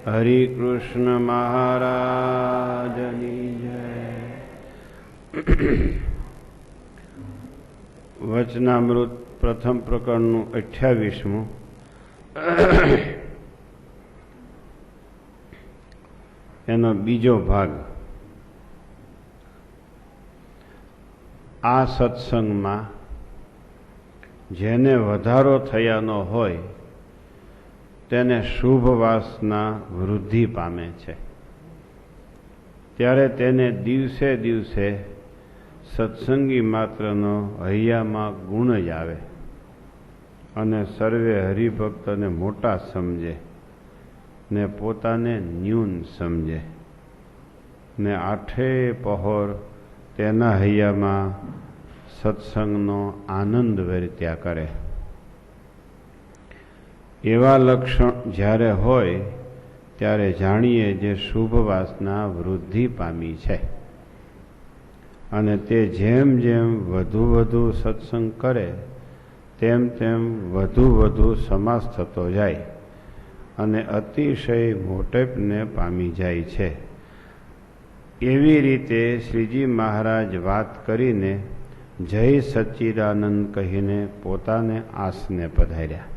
હરિ કૃષ્ણ મહારાજની જય. વચનામૃત પ્રથમ પ્રકરણનું 28મું. એનો બીજો ભાગ. આ સત્સંગમાં જેને વધારો થયાનો હોય તેને શુભ વાસના વૃદ્ધિ પામે છે. ત્યારે તેને દિવસે દિવસે સત્સંગી માત્રનો હૈયામાં ગુણ જ આવે અને સર્વે હરિભક્તને મોટા સમજે ને પોતાને ન્યૂન સમજે ને આઠે પહોર તેના હૈયામાં સત્સંગનો આનંદ વર્ત્યા કરે. એવા લક્ષણ જ્યારે હોય ત્યારે જાણીએ જે શુભ વાસના વૃદ્ધિ પામી છે અને તે જેમ જેમ વધુ સત્સંગ કરે તેમ તેમ વધુ સમાસ થતો જાય અને અતિશય મોટેપને પામી જાય છે. એવી રીતે શ્રીજી મહારાજ વાત કરીને જય સચ્ચિદાનંદ કહીને પોતાને આસને પધાર્યા.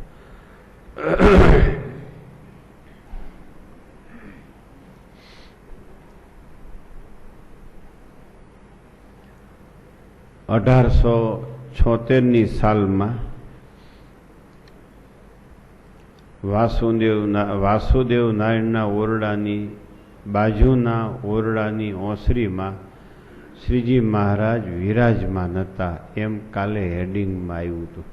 1876ની સાલમાં વાસુદેવ નારાયણના ઓરડાની બાજુના ઓરડાની ઓસરીમાં શ્રીજી મહારાજ વિરાજમાન હતા એમ કાલે હેડિંગમાં આવ્યું હતું.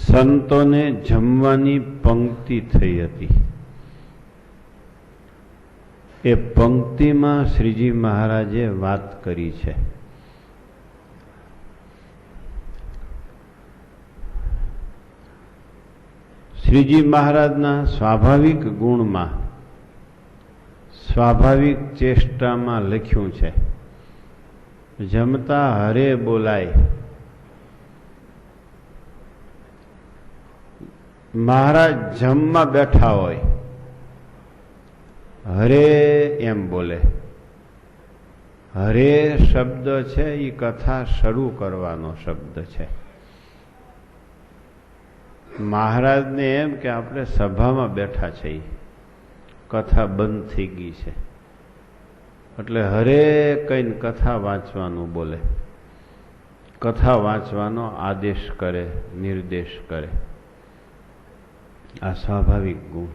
સંતોને જમવાની પંક્તિ થઈ હતી. એ પંક્તિમાં શ્રીજી મહારાજે વાત કરી છે. શ્રીજી મહારાજના સ્વાભાવિક ગુણમાં સ્વાભાવિક ચેષ્ટામાં લખ્યું છે, જમતા હરે બોલાય. મહારાજ જમવા બેઠા હોય, હરે એમ બોલે. હરે શબ્દ છે એ કથા શરૂ કરવાનો શબ્દ છે. મહારાજને એમ કે આપણે સભામાં બેઠા છીએ, કથા બંધ થઈ ગઈ છે એટલે હરે કઈને કથા વાંચવાનું બોલે, કથા વાંચવાનો આદેશ કરે, નિર્દેશ કરે. આ સ્વાભાવિક ગુણ.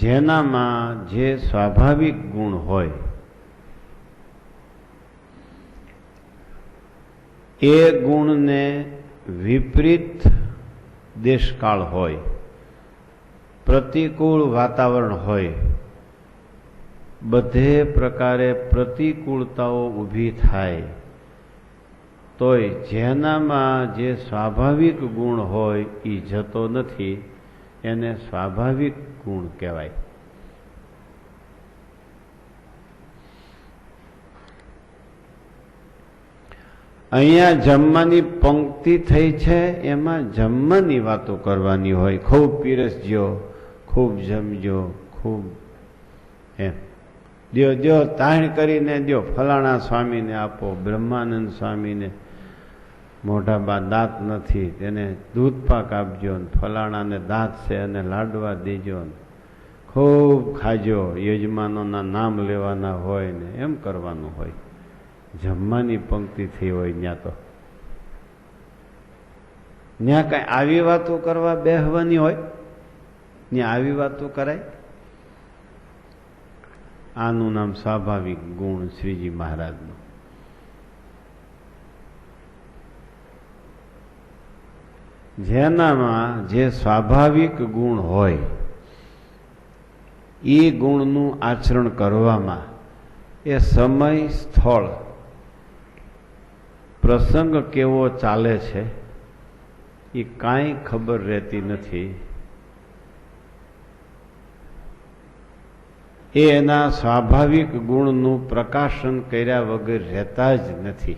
જેનામાં જે સ્વાભાવિક ગુણ હોય એ ગુણને વિપરીત દેશકાળ હોય, પ્રતિકૂળ વાતાવરણ હોય, બધે પ્રકારે પ્રતિકૂળતાઓ ઊભી થાય તોય જેનામાં જે સ્વાભાવિક ગુણ હોય એ જતો નથી, એને સ્વાભાવિક ગુણ કહેવાય. અહીંયા જમવાની પંક્તિ થઈ છે, એમાં જમવાની વાતો કરવાની હોય. ખૂબ પીરસજો, ખૂબ જમજો, ખૂબ એમ દ્યો તાણ કરીને દ્યો. ફલાણા સ્વામીને આપો, બ્રહ્માનંદ સ્વામીને મોઢામાં દાંત નથી તેને દૂધ પાક આપજો, ફલાણાને દાંત છે અને લાડવા દેજો, ખૂબ ખાજો, યજમાનોના નામ લેવાના હોય ને એમ કરવાનું હોય. જમવાની પંક્તિ થઈ હોય ત્યાં તો ત્યાં કઈ આવી વાતો કરવા બેહવાની હોય, ત્યાં આવી વાતો કરાય. આનું નામ સ્વાભાવિક ગુણ શ્રીજી મહારાજનું. જેનામાં જે સ્વાભાવિક ગુણ હોય એ ગુણનું આચરણ કરવામાં એ સમય, સ્થળ, પ્રસંગ કેવો ચાલે છે એ કાંઈ ખબર રહેતી નથી. એ એના સ્વાભાવિક ગુણનું પ્રકાશન કર્યા વગર રહેતા જ નથી.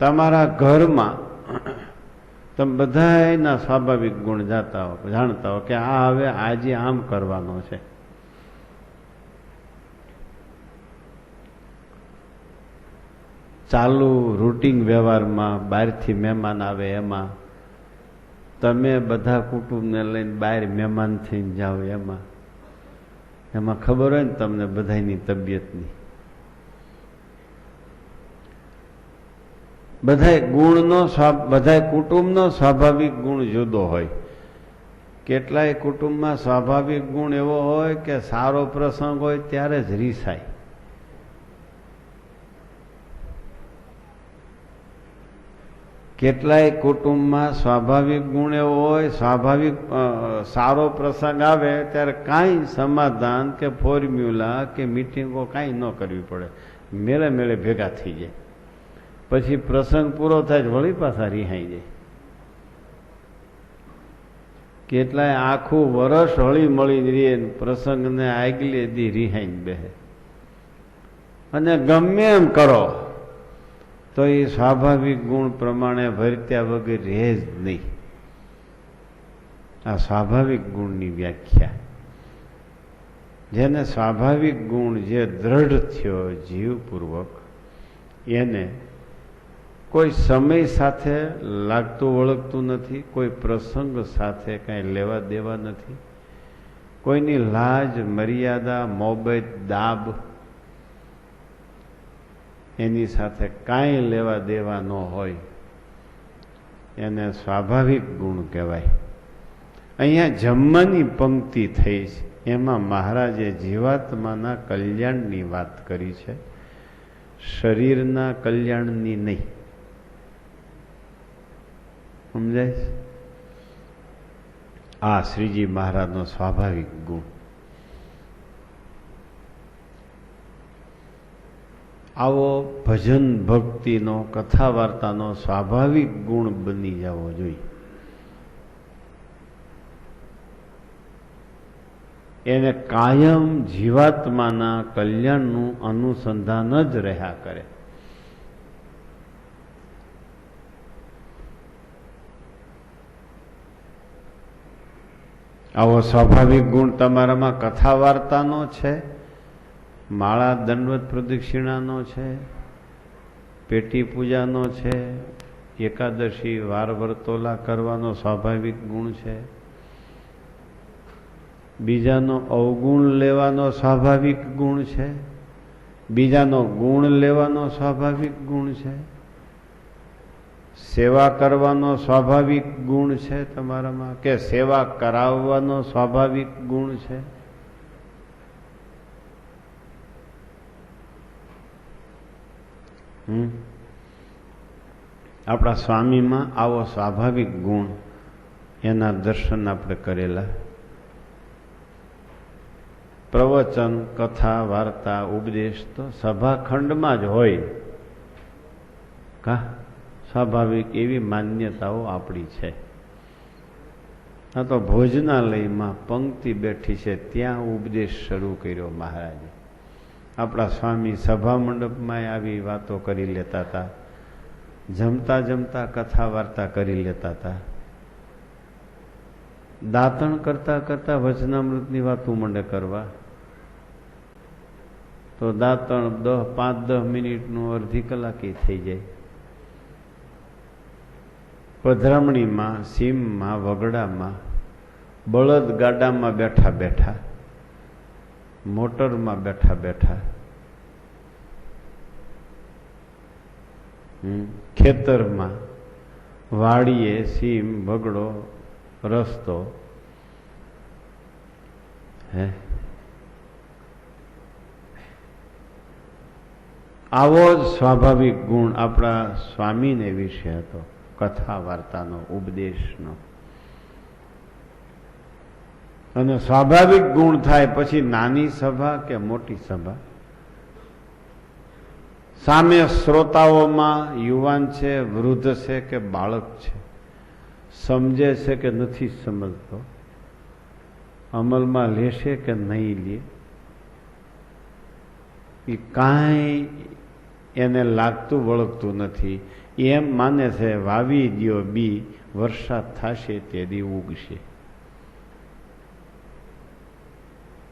તમારા ઘરમાં તમે બધાના સ્વાભાવિક ગુણ જાણતા હો કે આ હવે આજે આમ કરવાનો છે. ચાલુ રૂટીન વ્યવહારમાં બહારથી મહેમાન આવે એમાં તમે બધા કુટુંબને લઈને બહાર મહેમાન થઈને જાઓ એમાં ખબર હોય ને તમને બધાની તબિયતની. બધાય કુટુંબનો સ્વાભાવિક ગુણ જુદો હોય. કેટલાય કુટુંબમાં સ્વાભાવિક ગુણ એવો હોય કે સારો પ્રસંગ હોય ત્યારે જ રીસાય. કેટલાય કુટુંબમાં સ્વાભાવિક ગુણ એવો હોય, સારો પ્રસંગ આવે ત્યારે કાંઈ સમાધાન કે ફોર્મ્યુલા કે મિટિંગો કાંઈ ન કરવી પડે, મેળે મેળે ભેગા થઈ જાય. પછી પ્રસંગ પૂરો થાય વળી પાછા રિહાઈ જાય. કેટલાય આખું વર્ષ હળી મળી રહે, પ્રસંગને આગલે દી રિહાઈને બેસે. અને ગમે એમ કરો તો એ સ્વાભાવિક ગુણ પ્રમાણે વર્ત્યા વગર રહે જ નહીં. આ સ્વાભાવિક ગુણની વ્યાખ્યા. જેને સ્વાભાવિક ગુણ જે દ્રઢ થયો જીવપૂર્વક, એને કોઈ સમય સાથે લાગતું વળગતું નથી, કોઈ પ્રસંગ સાથે કાંઈ લેવા દેવા નથી, કોઈની લાજ મર્યાદા મોબત દાબ એની સાથે કાંઈ લેવા દેવા ન હોય, એને સ્વાભાવિક ગુણ કહેવાય. અહીંયા જન્મની પંક્તિ થઈ છે, એમાં મહારાજે જીવાત્માના કલ્યાણની વાત કરી છે, શરીરના કલ્યાણની નહીં. સમજાય છે? આ શ્રીજી મહારાજનો સ્વાભાવિક ગુણ. આવો ભજન ભક્તિનો કથા વાર્તાનો સ્વાભાવિક ગુણ બની જવો જોઈએ. એને કાયમ જીવાત્માના કલ્યાણનું અનુસંધાન જ રહ્યા કરે. આવો સ્વાભાવિક ગુણ તમારામાં કથા વાર્તાનો છે, માળા દંડવત પ્રદક્ષિણાનો છે, પેટી પૂજાનો છે, એકાદશી વાર વર્તોલા કરવાનો સ્વાભાવિક ગુણ છે, બીજાનો અવગુણ લેવાનો સ્વાભાવિક ગુણ છે, બીજાનો ગુણ લેવાનો સ્વાભાવિક ગુણ છે, સેવા કરવાનો સ્વાભાવિક ગુણ છે તમારામાં, કે સેવા કરાવવાનો સ્વાભાવિક ગુણ છે. આપણા સ્વામીમાં આવો સ્વાભાવિક ગુણ, એના દર્શન આપણે કરેલા. પ્રવચન, કથા, વાર્તા, ઉપદેશ તો સભાખંડમાં જ હોય. સ્વાભાવિક એવી માન્યતાઓ આપણી છે. આ તો ભોજનાલયમાં પંક્તિ બેઠી છે, ત્યાં ઉપદેશ શરૂ કર્યો મહારાજે. આપણા સ્વામી સભા મંડપમાં આવી વાતો કરી લેતા હતા, જમતા જમતા કથા વાર્તા કરી લેતા હતા, દાંતણ કરતા કરતા વચનામૃતની વાતો મંડે કરવા. તો દાંતણ 5-10 મિનિટનું અડધી કલાકે થઈ જાય. પધરામણીમાં, સીમમાં, વગડામાં, બળદ ગાડામાં બેઠા બેઠા, મોટરમાં બેઠા બેઠા, ખેતરમાં, વાડીએ, સીમ, વગડો, રસ્તો, આવો જ સ્વાભાવિક ગુણ આપણા સ્વામીને વિશે હતો, કથા વાર્તાનો, ઉપદેશનો. અને સ્વાભાવિક ગુણ થાય પછી નાની સભા કે મોટી સભા, સામે શ્રોતાઓમાં યુવાન છે, વૃદ્ધ છે કે બાળક છે, સમજે છે કે નથી સમજતો, અમલમાં લેશે કે નહીં લે, એ કાંઈ એને લાગતું વળગતું નથી. એમ માને છે વાવી દ્યો બી, વરસાદ થશે તે દી ઉગશે.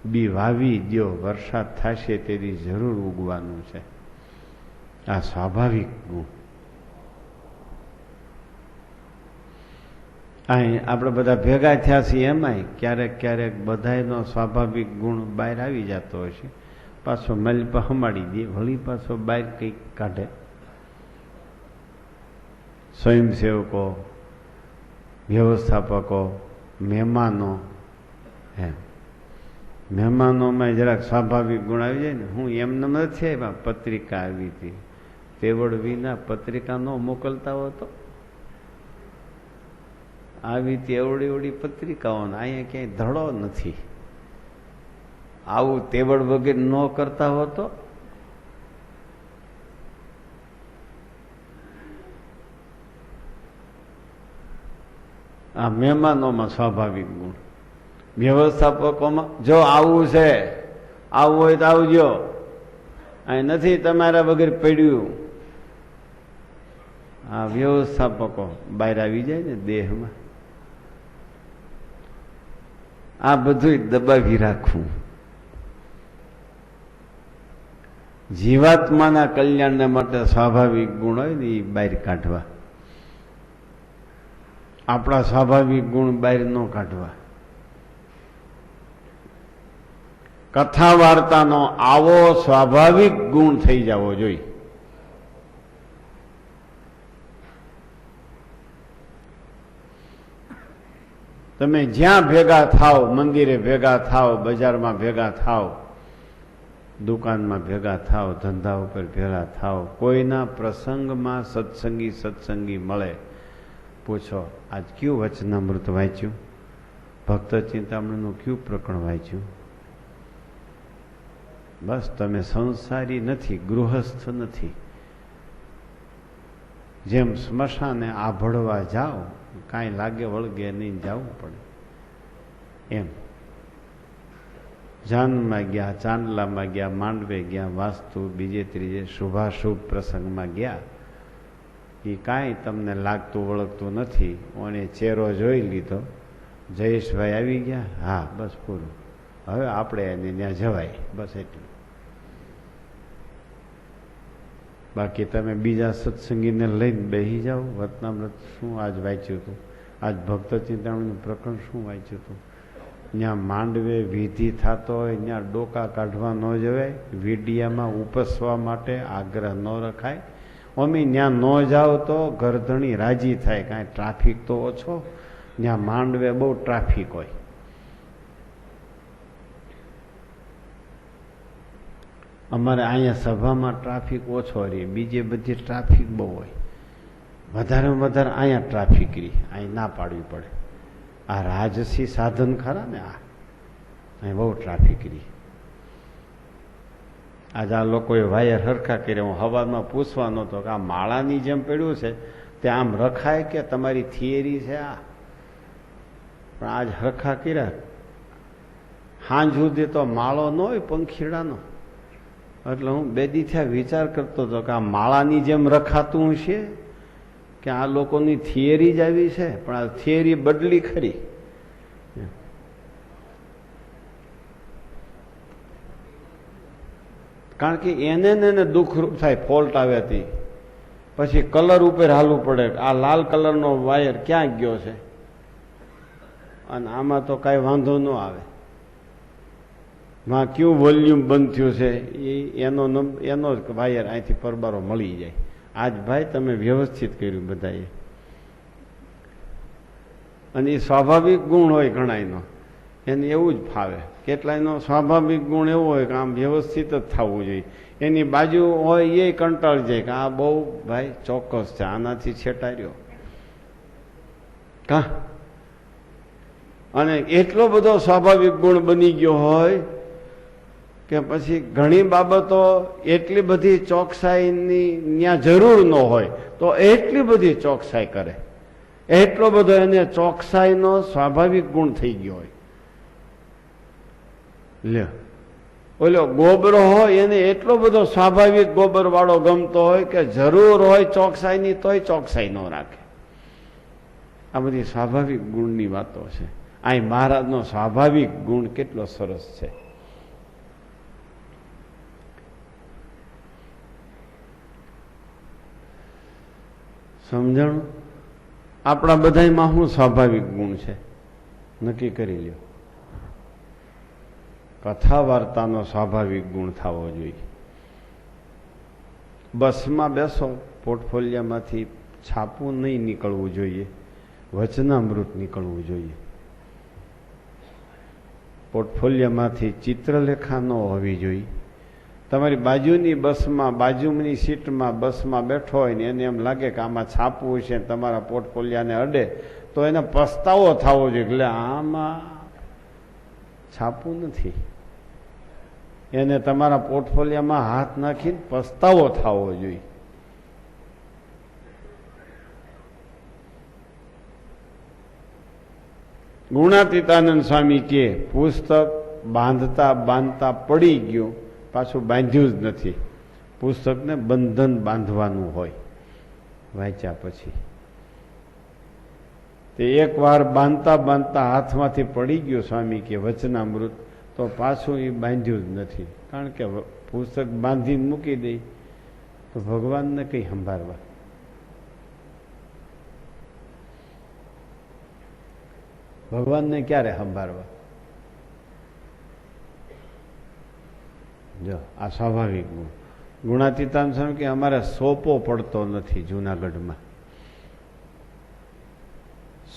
બી વાવી દ્યો, વરસાદ થશે તે દી જરૂર ઉગવાનું છે. આ સ્વાભાવિક ગુણ. અહીં આપણે બધા ભેગા થયા છીએ એમાંય ક્યારેક ક્યારેક બધાયનો સ્વાભાવિક ગુણ બહાર આવી જતો હોય છે. પાછો મલપા હમાડી દે, વળી પાછો બહાર કંઈક કાઢે. સ્વયંસેવકો, વ્યવસ્થાપકો, મહેમાનો, એમ મહેમાનોમાં જરાક સ્વાભાવિક ગુણ આવી જાય ને. હું એમને નથી આવ્યા, પત્રિકા આવી હતી. તેવડ વિના પત્રિકા ન મોકલતા હો તો આવી હતી એવડી એવડી પત્રિકાઓ, અહીંયા ક્યાંય ધડો નથી. આવું તેવડ વગેરે ન કરતા હો તો આ મહેમાનોમાં સ્વાભાવિક ગુણ. વ્યવસ્થાપકોમાં જો આવું છે, આવું હોય તો આવજો, અહીં નથી તમારા વગર પડ્યું. આ વ્યવસ્થાપકો બહાર આવી જાય ને દેહમાં. આ બધું દબાવી રાખવું. જીવાત્માના કલ્યાણને માટે સ્વાભાવિક ગુણ હોય ને એ બહાર કાઢવા. આપણા સ્વાભાવિક ગુણ બહાર ન કાઢવા. કથા વાર્તાનો આવો સ્વાભાવિક ગુણ થઈ જવો જોઈએ. તમે જ્યાં ભેગા થાવ, મંદિરે ભેગા થાવ, બજારમાં ભેગા થાવ, દુકાનમાં ભેગા થાવ, ધંધા ઉપર ભેગા થાવ, કોઈના પ્રસંગમાં સત્સંગી મળે, પૂછો આજ કયું વચનામૃત વાંચ્યું, ભક્ત ચિંતામણીનું કયું પ્રકરણ વાંચ્યું. બસ તમે સંસારી નથી, ગૃહસ્થ નથી. જેમ સ્મશાને આભળવા જાઓ, કાંઈ લાગે વળગે નહીં, જવું પડે. એમ જાનમાં ગયા, ચાંદલામાં ગયા, માંડવે ગયા, વાસ્તુ બીજે ત્રીજે શુભાશુભ પ્રસંગમાં ગયા, એ કાંઈ તમને લાગતું વળગતું નથી. ઓને ચહેરો જોઈ લીધો, જયેશભાઈ આવી ગયા, હા બસ પૂરું, હવે આપણે એને ત્યાં જવાય, બસ એટલું. બાકી તમે બીજા સત્સંગીને લઈને બેસી જાઓ. વતનામૃત શું આજ વાંચ્યું હતું, આજ ભક્ત ચિંતામણીનું પ્રકરણ શું વાંચ્યું હતું. ત્યાં માંડવે વિધિ થતો હોય ત્યાં ડોકા કાઢવા ન જવાય, વીડિયામાં ઉપસવા માટે આગ્રહ ન રખાય. અમે ત્યાં ન જાઓ તો ગરધણી રાજી થાય, કાંઈ ટ્રાફિક તો ઓછો. ત્યાં માંડવે બહુ ટ્રાફિક હોય. અમારે અહીંયા સભામાં ટ્રાફિક ઓછો રહે, બીજે બધી ટ્રાફિક બહુ હોય. વધારેમાં વધારે અહીંયા ટ્રાફિક રહી, અહીં ના પાડવી પડે. આ રાજસી સાધન ખરા ને, આ અહીં બહુ ટ્રાફિક રહી. આજે આ લોકોએ વાયર હરખા કર્યા. હું હવામાં પૂછવાનો હતો કે આ માળાની જેમ પડ્યું છે તે આમ રખાય કે તમારી થિયરી છે આ? પણ આજ હરખા કર્યા. સાંજ સુધી તો માળો ન હોય પંખીડાનો. એટલે હું બે દી થયા વિચાર કરતો હતો કે આ માળાની જેમ રખાતું છે કે આ લોકોની થિયરી જ આવી છે. પણ આ થિયરી બદલી ખરી. કારણ કે એને દુઃખરૂપ થાય, ફોલ્ટ આવ્યાથી પછી કલર ઉપર હાલવું પડે. આ લાલ કલરનો વાયર ક્યાં ગયો છે, અને આમાં તો કાંઈ વાંધો ન આવે. માં કયું વોલ્યુમ બંધ થયું છે એનો જ વાયર અહીંથી પરબારો મળી જાય. આજ ભાઈ તમે વ્યવસ્થિત કર્યું બધાએ. અને એ સ્વાભાવિક ગુણ હોય ઘણાયનો, એને એવું જ ફાવે. કેટલાયનો સ્વાભાવિક ગુણ એવો હોય કે આમ વ્યવસ્થિત જ થવું જોઈએ. એની બાજુ હોય એ કંટાળી જાય કે આ બહુ ભાઈ ચોક્કસ છે, આનાથી છેટાર્યો કા. અને એટલો બધો સ્વાભાવિક ગુણ બની ગયો હોય કે પછી ઘણી બાબતો એટલી બધી ચોકસાઈની ત્યાં જરૂર ન હોય તો એટલી બધી ચોકસાઈ કરે. એટલો બધો એને ચોકસાઈનો સ્વાભાવિક ગુણ થઈ ગયો હોય. લ્યો ઓલો ગોબરો હોય એને એટલો બધો સ્વાભાવિક ગોબર વાળો ગમતો હોય કે જરૂર હોય ચોકસાઈની તોય ચોકસાઈ ન રાખે. આ બધી સ્વાભાવિક ગુણની વાતો છે. અહીં મહારાજનો સ્વાભાવિક ગુણ કેટલો સરસ છે. સમજણ? આપણા બધામાં શું સ્વાભાવિક ગુણ છે નક્કી કરી લ્યો. કથા વાર્તાનો સ્વાભાવિક ગુણ થવો જોઈએ. બસમાં બેસો, પોર્ટફોલિયામાંથી છાપું નહીં નીકળવું જોઈએ, વચનામૃત નીકળવું જોઈએ. પોર્ટફોલિયામાંથી ચિત્રલેખા ન હોવી જોઈએ. તમારી બાજુની બસમાં, બાજુની સીટમાં બસમાં બેઠો હોય ને એને એમ લાગે કે આમાં છાપવું છે, તમારા પોર્ટફોલિયાને અડે તો એને પસ્તાવો થવો જોઈએ, એટલે આમાં છાપવું નથી. એને તમારા પોર્ટફોલિયામાં હાથ નાખીને પસ્તાવો થવો જોઈએ. ગુણાતીતાનંદ સ્વામી કે પુસ્તક બાંધતા બાંધતા પડી ગયું, પાછું બાંધ્યું જ નથી. પુસ્તકને બંધન બાંધવાનું હોય વાંચ્યા પછી. તે એકવાર બાંધતા બાંધતા હાથમાંથી પડી ગયું સ્વામી કે વચનામૃત, તો પાછું એ બાંધ્યું જ નથી. કારણ કે પુસ્તક બાંધીને મૂકી દઈ તો ભગવાનને કઈ સંભાળવા. ભગવાનને ક્યારે સંભાળવા? જો આ સ્વાભાવિક ગુણ. ગુણાતીતાન સ્વામી કે અમારે સોપો પડતો નથી જુનાગઢમાં,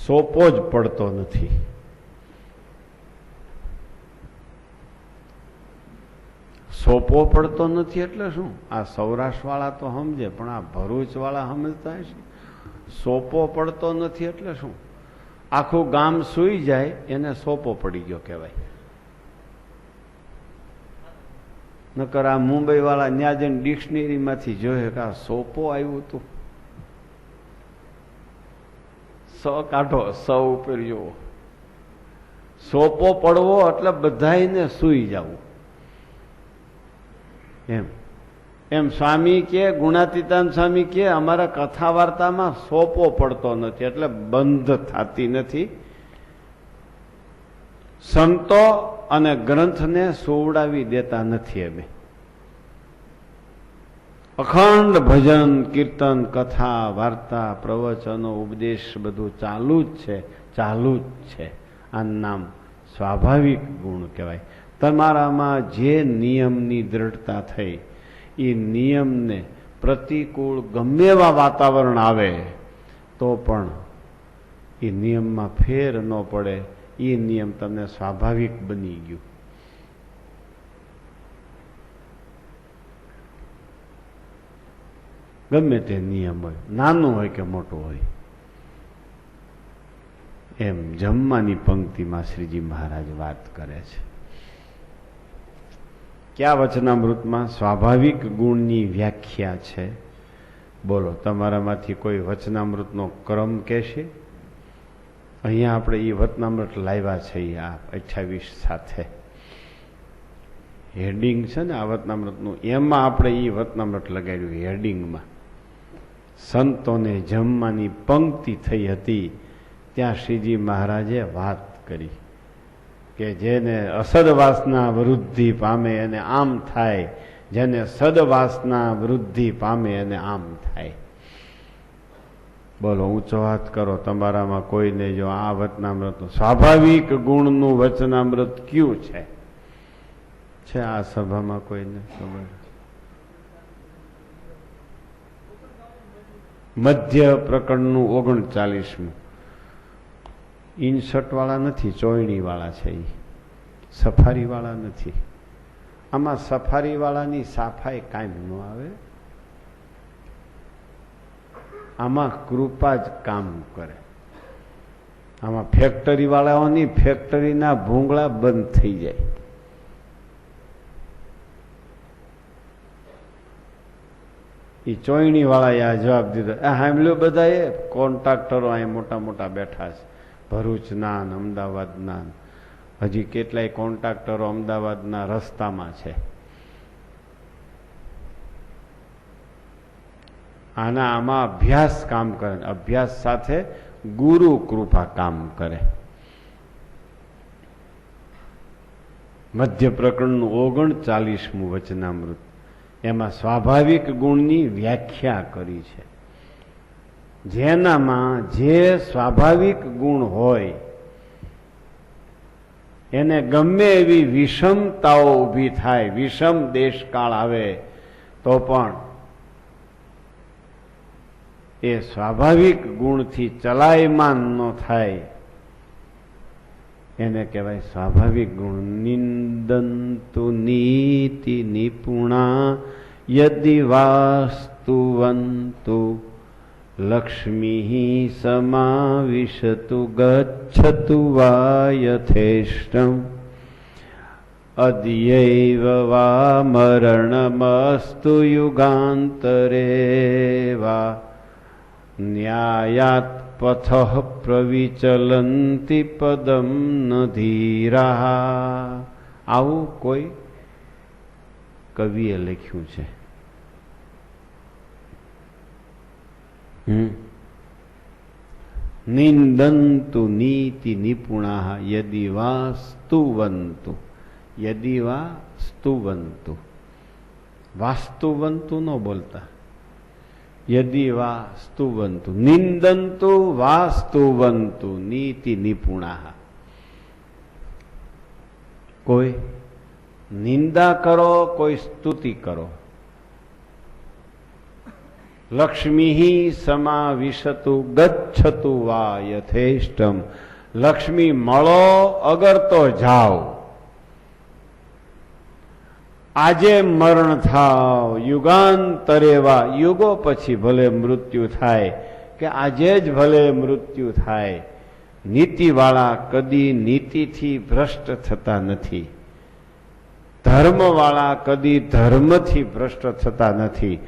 સોપો જ પડતો નથી. સોપો પડતો નથી એટલે શું? આ સૌરાષ્ટ્ર વાળા તો સમજે, પણ આ ભરૂચ વાળા સમજતા હશે. સોપો પડતો નથી એટલે શું? આખું ગામ સૂઈ જાય એને સોપો પડી ગયો કહેવાય. નકર આ મુંબઈ વાળા ન્યા જઈને ડિક્શનરીમાંથી જોયે કે આ સોપો આવ્યું હતું. સ કાઢો, સ ઉપર જુઓ. સોપો પડવો એટલે બધાને સૂઈ જવું. એમ સ્વામી કે, ગુણાતીતાન સ્વામી કે અમારા કથા વાર્તામાં સોપો પડતો નથી એટલે બંધ થતી નથી. સંતો અને ગ્રંથને સોવડાવી દેતા નથી. અમે અખંડ ભજન કીર્તન કથા વાર્તા પ્રવચનો ઉપદેશ બધું ચાલુ જ છે, ચાલુ જ છે. આ નામ સ્વાભાવિક ગુણ કહેવાય. તમારામાં જે નિયમની દ્રઢતા થઈ, એ નિયમને પ્રતિકૂળ ગમે એવા વાતાવરણ આવે તો પણ એ નિયમમાં ફેર ન પડે. એ નિયમ તમને સ્વાભાવિક બની ગયું. ગમે તે નિયમ હોય, નાનો હોય કે મોટો હોય. એમ જમવાની પંક્તિમાં શ્રીજી મહારાજ વાત કરે છે. ક્યાં વચનામૃતમાં સ્વાભાવિક ગુણની વ્યાખ્યા છે? બોલો, તમારામાંથી કોઈ વચનામૃતનો ક્રમ કહેશે? અહીંયા આપણે એ વચનામૃત લાવ્યા છે. આ 28 સાથે હેડિંગ છે ને આ વચનામૃતનું, એમાં આપણે એ વચનામૃત લગાડ્યું હેડિંગમાં. સંતોને જમવાની પંક્તિ થઈ હતી ત્યાં શ્રીજી મહારાજે વાત કરી કે જેને અસદવાસના વૃદ્ધિ પામે એને આમ થાય, જેને સદવાસના વૃદ્ધિ પામે એને આમ થાય. બોલો, ઊંચો હાથ કરો તમારામાં કોઈને જો આ વચનામૃતનું સ્વાભાવિક ગુણનું વચનામૃત કયું છે? આ સભામાં કોઈને ખબર? મધ્ય પ્રકરણનું 39મું. ઇન્સર્ટ વાળા નથી, ચોયણી વાળા છે. એ સફારી વાળા નથી. આમાં સફારી વાળાની સાફાઈ કાયમ ન આવે. આમાં કૃપા જ કામ કરે. આમાં ફેક્ટરી વાળાઓની ફેક્ટરીના ભૂંગળા બંધ થઈ જાય. એ ચોયણી વાળાએ આ જવાબ દીધો. આ સાંભળ્યો બધાએ? કોન્ટ્રાક્ટરો અહીં મોટા મોટા બેઠા છે, ભરૂચના, અમદાવાદના, હજી કેટલાય કોન્ટ્રાક્ટરો અમદાવાદના રસ્તામાં છે. આમાં અભ્યાસ કામ કરે, અભ્યાસ સાથે ગુરુ કૃપા કામ કરે. મધ્ય પ્રકરણનું 39મું વચનામૃત, એમાં સ્વાભાવિક ગુણની વ્યાખ્યા કરી છે. જેનામાં જે સ્વાભાવિક ગુણ હોય એને ગમે એવી વિષમતાઓ ઊભી થાય, વિષમ દેશકાળ આવે તો પણ એ સ્વાભાવિક ગુણથી ચલાયમાન ન થાય, એને કહેવાય સ્વાભાવિક ગુણ. નિંદંતુ નીતિ નિપુણા યદિ વાસ્તુવંતુ લક્ષ્મી સમાવિશતુ ગચ્છતુ વા યથેષ્ટમ અદ્યૈવ વા મરણમસ્તુ યુગાંતરે વા ન્યાયાત પથ પ્રવિચલંતિ પદમ ન ધીરા. આવું કોઈ કવિએ લખ્યું છે. નિંદંતુ નીતિ નિપુણા યદિ વા સ્તુવંતુ, યદિ વા સ્તુવંતુ, વાસ્તુવંતુ ન બોલતા, યદિ વા સ્તુવંતુ. નિંદંતુ વા સ્તુવંતુ નીતિ નિપુણા. કોઈ નિંદા કરો, કોઈ સ્તુતિ કરો. લક્ષ્મી સમાવિશતુ ગચ્છતુ વા યથેષ્ટમ. લક્ષ્મી મળો અગર તો જાઓ. આજે મરણ થાવ, યુગાંતરે વા, યુગો પછી ભલે મૃત્યુ થાય કે આજે જ ભલે મૃત્યુ થાય. નીતિવાળા કદી નીતિથી ભ્રષ્ટ થતા નથી, ધર્મવાળા કદી ધર્મથી ભ્રષ્ટ થતા નથી,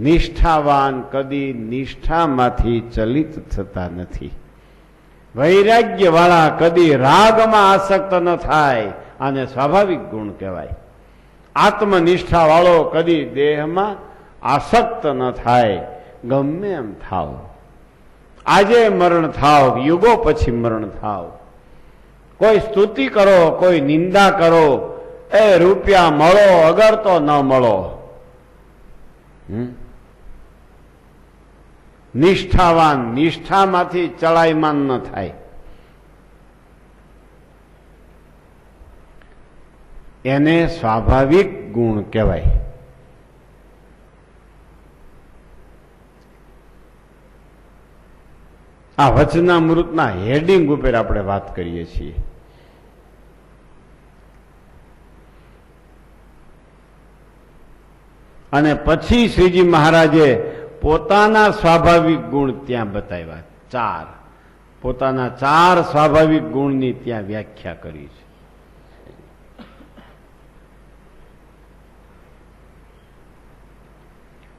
નિષ્ઠાવાન કદી નિષ્ઠામાંથી ચલિત થતા નથી, વૈરાગ્યવાળા કદી રાગમાં આસક્ત ન થાય. આને સ્વાભાવિક ગુણ કહેવાય. આત્મનિષ્ઠા વાળો કદી દેહમાં આસક્ત ન થાય. ગમે એમ થાવ, આજે મરણ થાવ, યુગો પછી મરણ થાવ. કોઈ સ્તુતિ કરો, કોઈ નિંદા કરો, એ રૂપિયા મળો અગર તો ન મળો. નિષ્ઠાવાન નિષ્ઠામાંથી ચલાયમાન ન થાય. એને સ્વાભાવિક ગુણ કહેવાય. આ વચનામૃતના હેડિંગ ઉપર આપણે વાત કરીએ છીએ. અને પછી શ્રીજી મહારાજે પોતાના સ્વાભાવિક ગુણ ત્યાં બતાવ્યા. 4 પોતાના 4 સ્વાભાવિક ગુણની ત્યાં વ્યાખ્યા કરી છે.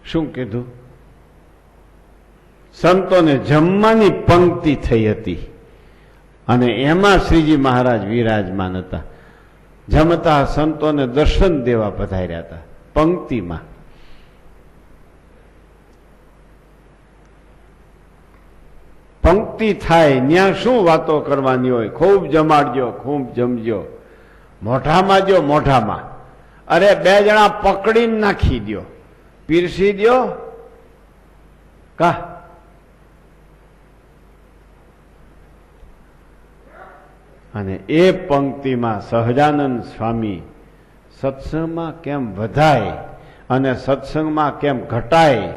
શું કીધું? સંતોને જમવાની પંક્તિ થઈ હતી અને એમાં શ્રીજી મહારાજ વિરાજમાન હતા. જમતા સંતોને દર્શન દેવા પધાર્યા હતા પંક્તિમાં. પંક્તિ થાય ત્યાં શું વાતો કરવાની હોય? ખૂબ જમાડજો, ખૂબ જમજો, મોઢામાં જો મોઢામાં. અરે 2 જણા પકડીને નાખી દો, પીરસી દો કા. અને એ પંક્તિમાં સહજાનંદ સ્વામી સત્સંગમાં કેમ વધાય અને સત્સંગમાં કેમ ઘટાય,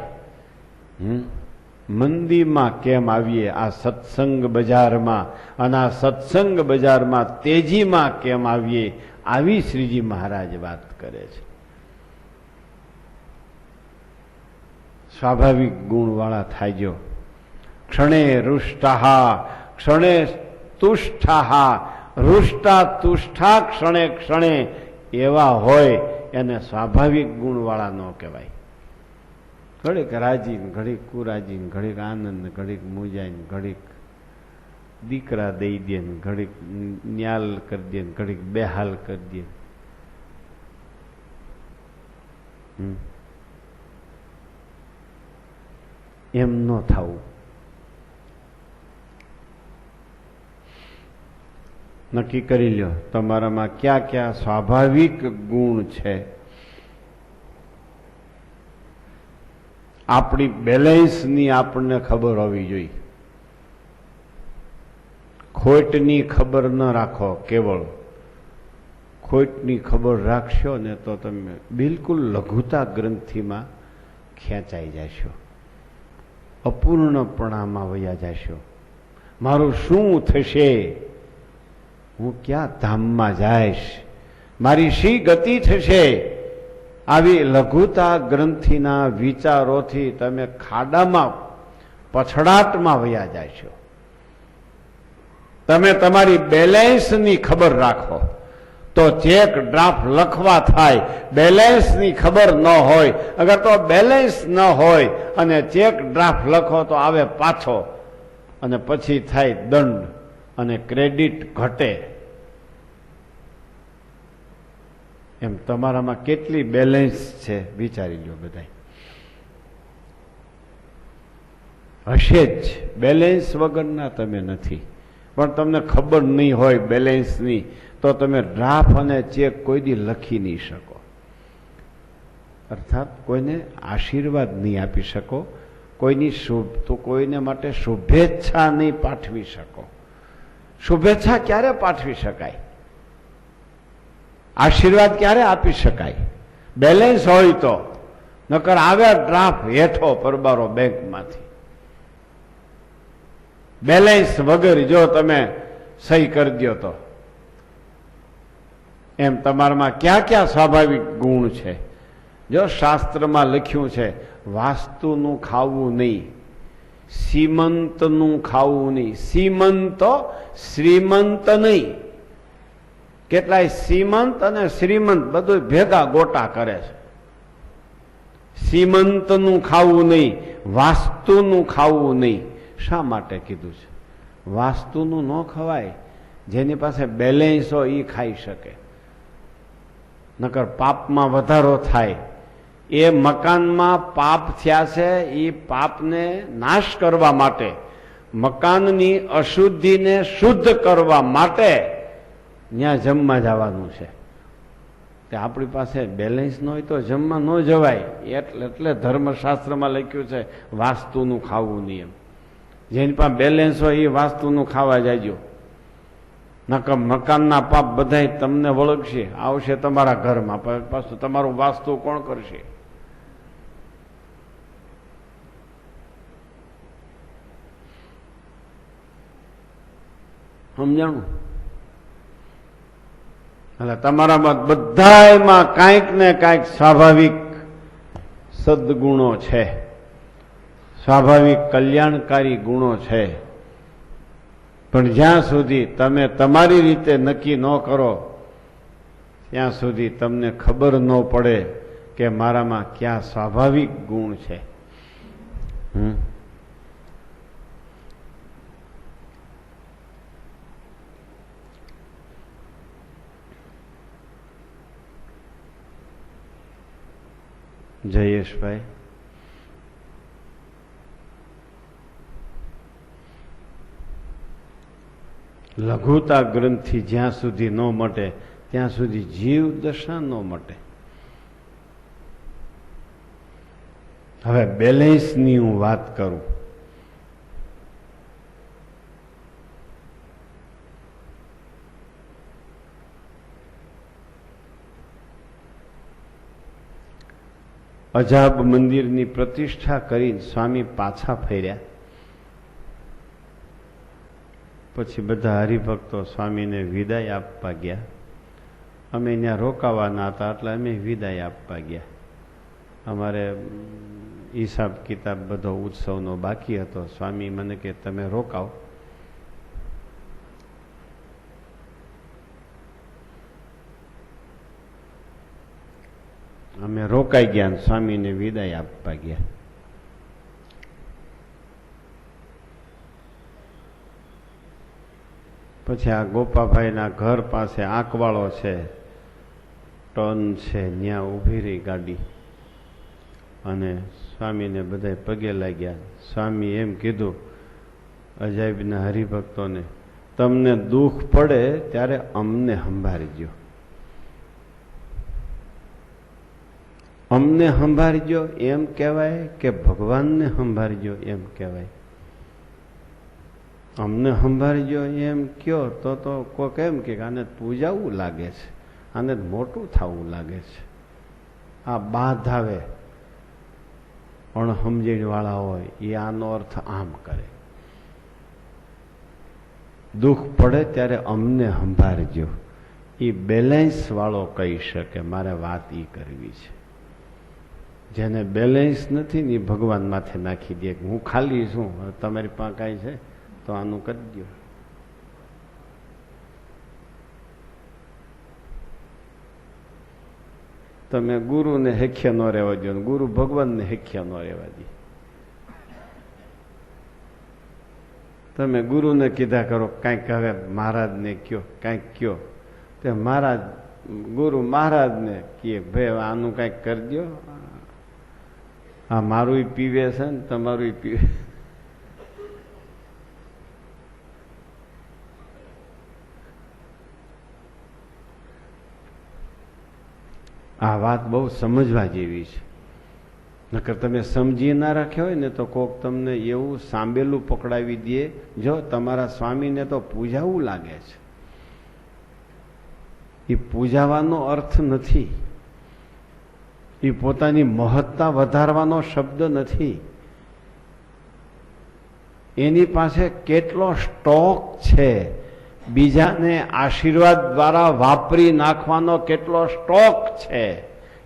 મંદીમાં કેમ આવીએ આ સત્સંગ બજારમાં, અને આ સત્સંગ બજારમાં તેજીમાં કેમ આવીએ, આવી શ્રીજી મહારાજ વાત કરે છે. સ્વાભાવિક ગુણવાળા થાયજો. ક્ષણે રૂષ્ટા ક્ષણે તુષ્ઠા, રૂષ્ટા તુષ્ઠા ક્ષણે ક્ષણે એવા હોય એને સ્વાભાવિક ગુણવાળા ન કહેવાય. ઘડીક રાજી, ઘડીક કુરાજી, ઘડીક આનંદ, ઘડીક મૂંઝાઈ, ઘડીક દીકરા દઈ દે ને ઘડીક ન્યાલ કરી દે ને ઘડીક બેહાલ કરી દે. એમ ન થવું. નક્કી કરી લ્યો તમારામાં ક્યાં ક્યાં સ્વાભાવિક ગુણ છે. આપણી બેલેન્સની આપણને ખબર હોવી જોઈએ. ખોટની ખબર ન રાખો. કેવળ ખોટની ખબર રાખશો ને તો તમે બિલકુલ લઘુતા ગ્રંથિમાં ખેંચાઈ જશો, અપૂર્ણપણામાં વયા જશો. મારું શું થશે, હું ક્યાં ધામમાં જઈશ, મારી શી ગતિ થશે, આવી લઘુતા ગ્રંથિના વિચારોથી તમે ખાડામાં પછડાટમાં વયા જશો. તમે તમારી બેલેન્સની ખબર રાખો તો ચેક ડ્રાફ્ટ લખવા થાય. બેલેન્સની ખબર ન હોય, અગર તો બેલેન્સ ન હોય અને ચેક ડ્રાફ્ટ લખો તો આવે પાછો અને પછી થાય દંડ અને ક્રેડિટ ઘટે. એમ તમારામાં કેટલી બેલેન્સ છે વિચારી લો. બધા હશે જ. બેલેન્સ વગરના તમે નથી. પણ તમને ખબર નહીં હોય બેલેન્સની તો તમે ડ્રાફ્ટ અને ચેક કોઈ દી લખી નહીં શકો. અર્થાત કોઈને આશીર્વાદ નહીં આપી શકો, કોઈને માટે શુભેચ્છા નહીં પાઠવી શકો. શુભેચ્છા ક્યારે પાઠવી શકાય? આશીર્વાદ ક્યારે આપી શકાય? બેલેન્સ હોય તો. નકર આવે ડ્રાફ્ટ હેઠો પરબારો બેંકમાંથી. બેલેન્સ વગર જો તમે સહી કરી દો તો. એમ તમારામાં ક્યાં ક્યાં સ્વાભાવિક ગુણ છે. જો શાસ્ત્રમાં લખ્યું છે વાસ્તુનું ખાવું નહીં, સીમંતનું ખાવું નહીં. સીમંત શ્રીમંત નહીં. કેટલાય સીમંત અને શ્રીમંત બધું ભેગા ગોટા કરે છે. સીમંતનું ખાવું નહીં, વાસ્તુનું ખાવું નહીં. શા માટે કીધું છે? વાસ્તુનું ન ખવાય. જેની પાસે બેલેન્સ હોય એ ખાઈ શકે, નકર પાપમાં વધારો થાય. એ મકાનમાં પાપ થયા છે, એ પાપને નાશ કરવા માટે, મકાનની અશુદ્ધિને શુદ્ધ કરવા માટે ત્યાં જમવા જવાનું છે. તે આપણી પાસે બેલેન્સ ન હોય તો જમવા ન જવાય. એટલે ધર્મશાસ્ત્રમાં લખ્યું છે વાસ્તુનું ખાવું નહીં. એમ જેની પાસે બેલેન્સ હોય એ વાસ્તુનું ખાવા જાયજો. નકર મકાનના પાપ બધાય તમને વળગશે, આવશે તમારા ઘરમાં. પાછું તમારું વાસ્તુ કોણ કરશે? સમજાણું? એટલે તમારામાં બધાયમાં કાંઈક ને કાંઈક સ્વાભાવિક સદગુણો છે, સ્વાભાવિક કલ્યાણકારી ગુણો છે. પણ જ્યાં સુધી તમે તમારી રીતે નક્કી ન કરો ત્યાં સુધી તમને ખબર ન પડે કે મારામાં ક્યાં સ્વાભાવિક ગુણ છે. જયેશભાઈ, લઘુતા ગ્રંથિ જ્યાં સુધી ન મટે ત્યાં સુધી જીવ દશા ન મટે. હવે બેલેન્સની હું વાત કરું. અજાબ મંદિરની પ્રતિષ્ઠા કરીને સ્વામી પાછા ફર્યા. પછી બધા હરિભક્તો સ્વામીને વિદાય આપવા ગયા. અમે ત્યાં રોકાવાના હતા એટલે અમે વિદાય આપવા ગયા. અમારે હિસાબ કિતાબ બધો ઉત્સવનો બાકી હતો. સ્વામી મને કે તમે રોકાવ. અમે રોકાઈ ગયા, સ્વામીને વિદાય આપવા ગયા. પછી આ ગોપાભાઈના ઘર પાસે આંકવાળો છે, ટર્ન છે, ત્યાં ઊભી રહી ગાડી અને સ્વામીને બધા પગે લાગ્યા. સ્વામી એમ કીધું અજાયબના હરિભક્તોને, તમને દુઃખ પડે ત્યારે અમને સંભાળજો, અમને સંભાળજો એમ કહેવાય કે ભગવાનને સંભાળજો એમ કહેવાય? અમને સંભાળજો એમ કયો તો કોઈક એમ કે આને પૂજાવું લાગે છે, આને મોટું થવું લાગે છે. આ બાધ આવે અણસમજણ વાળા હોય એ આનો અર્થ આમ કરે. દુઃખ પડે ત્યારે અમને સંભાળજો, એ બેલેન્સ વાળો કહી શકે મારે વાત એ કરવી છે. જેને બેલેન્સ નથી ને એ ભગવાન માથે નાખી દે કે હું ખાલી છું, તમારી પાસે કાંઈ છે તો આનું કરી દો. તમે ગુરુને હેખ્યા ન રહેવા દો, ગુરુ ભગવાનને હેખ્યા ન રહેવા દે. તમે ગુરુને કીધા કરો કાંઈક હવે મહારાજને કયો, કાંઈક કયો, તે મહારાજ ગુરુ મહારાજને કહે ભાઈ આનું કાંઈક કરી દો, આ મારું પીવે છે ને તમારું પીવે. આ વાત બહુ સમજવા જેવી છે. નકર તમે સમજી ના રાખ્યા હોય ને તો કોક તમને એવું સાંભેલું પકડાવી દે, જો તમારા સ્વામીને તો પૂજાવું લાગે છે. એ પૂજાવાનો અર્થ નથી, એ પોતાની મહત્તા વધારવાનો શબ્દ નથી. એની પાસે કેટલો સ્ટોક છે, બીજાને આશીર્વાદ દ્વારા વાપરી નાખવાનો કેટલો સ્ટોક છે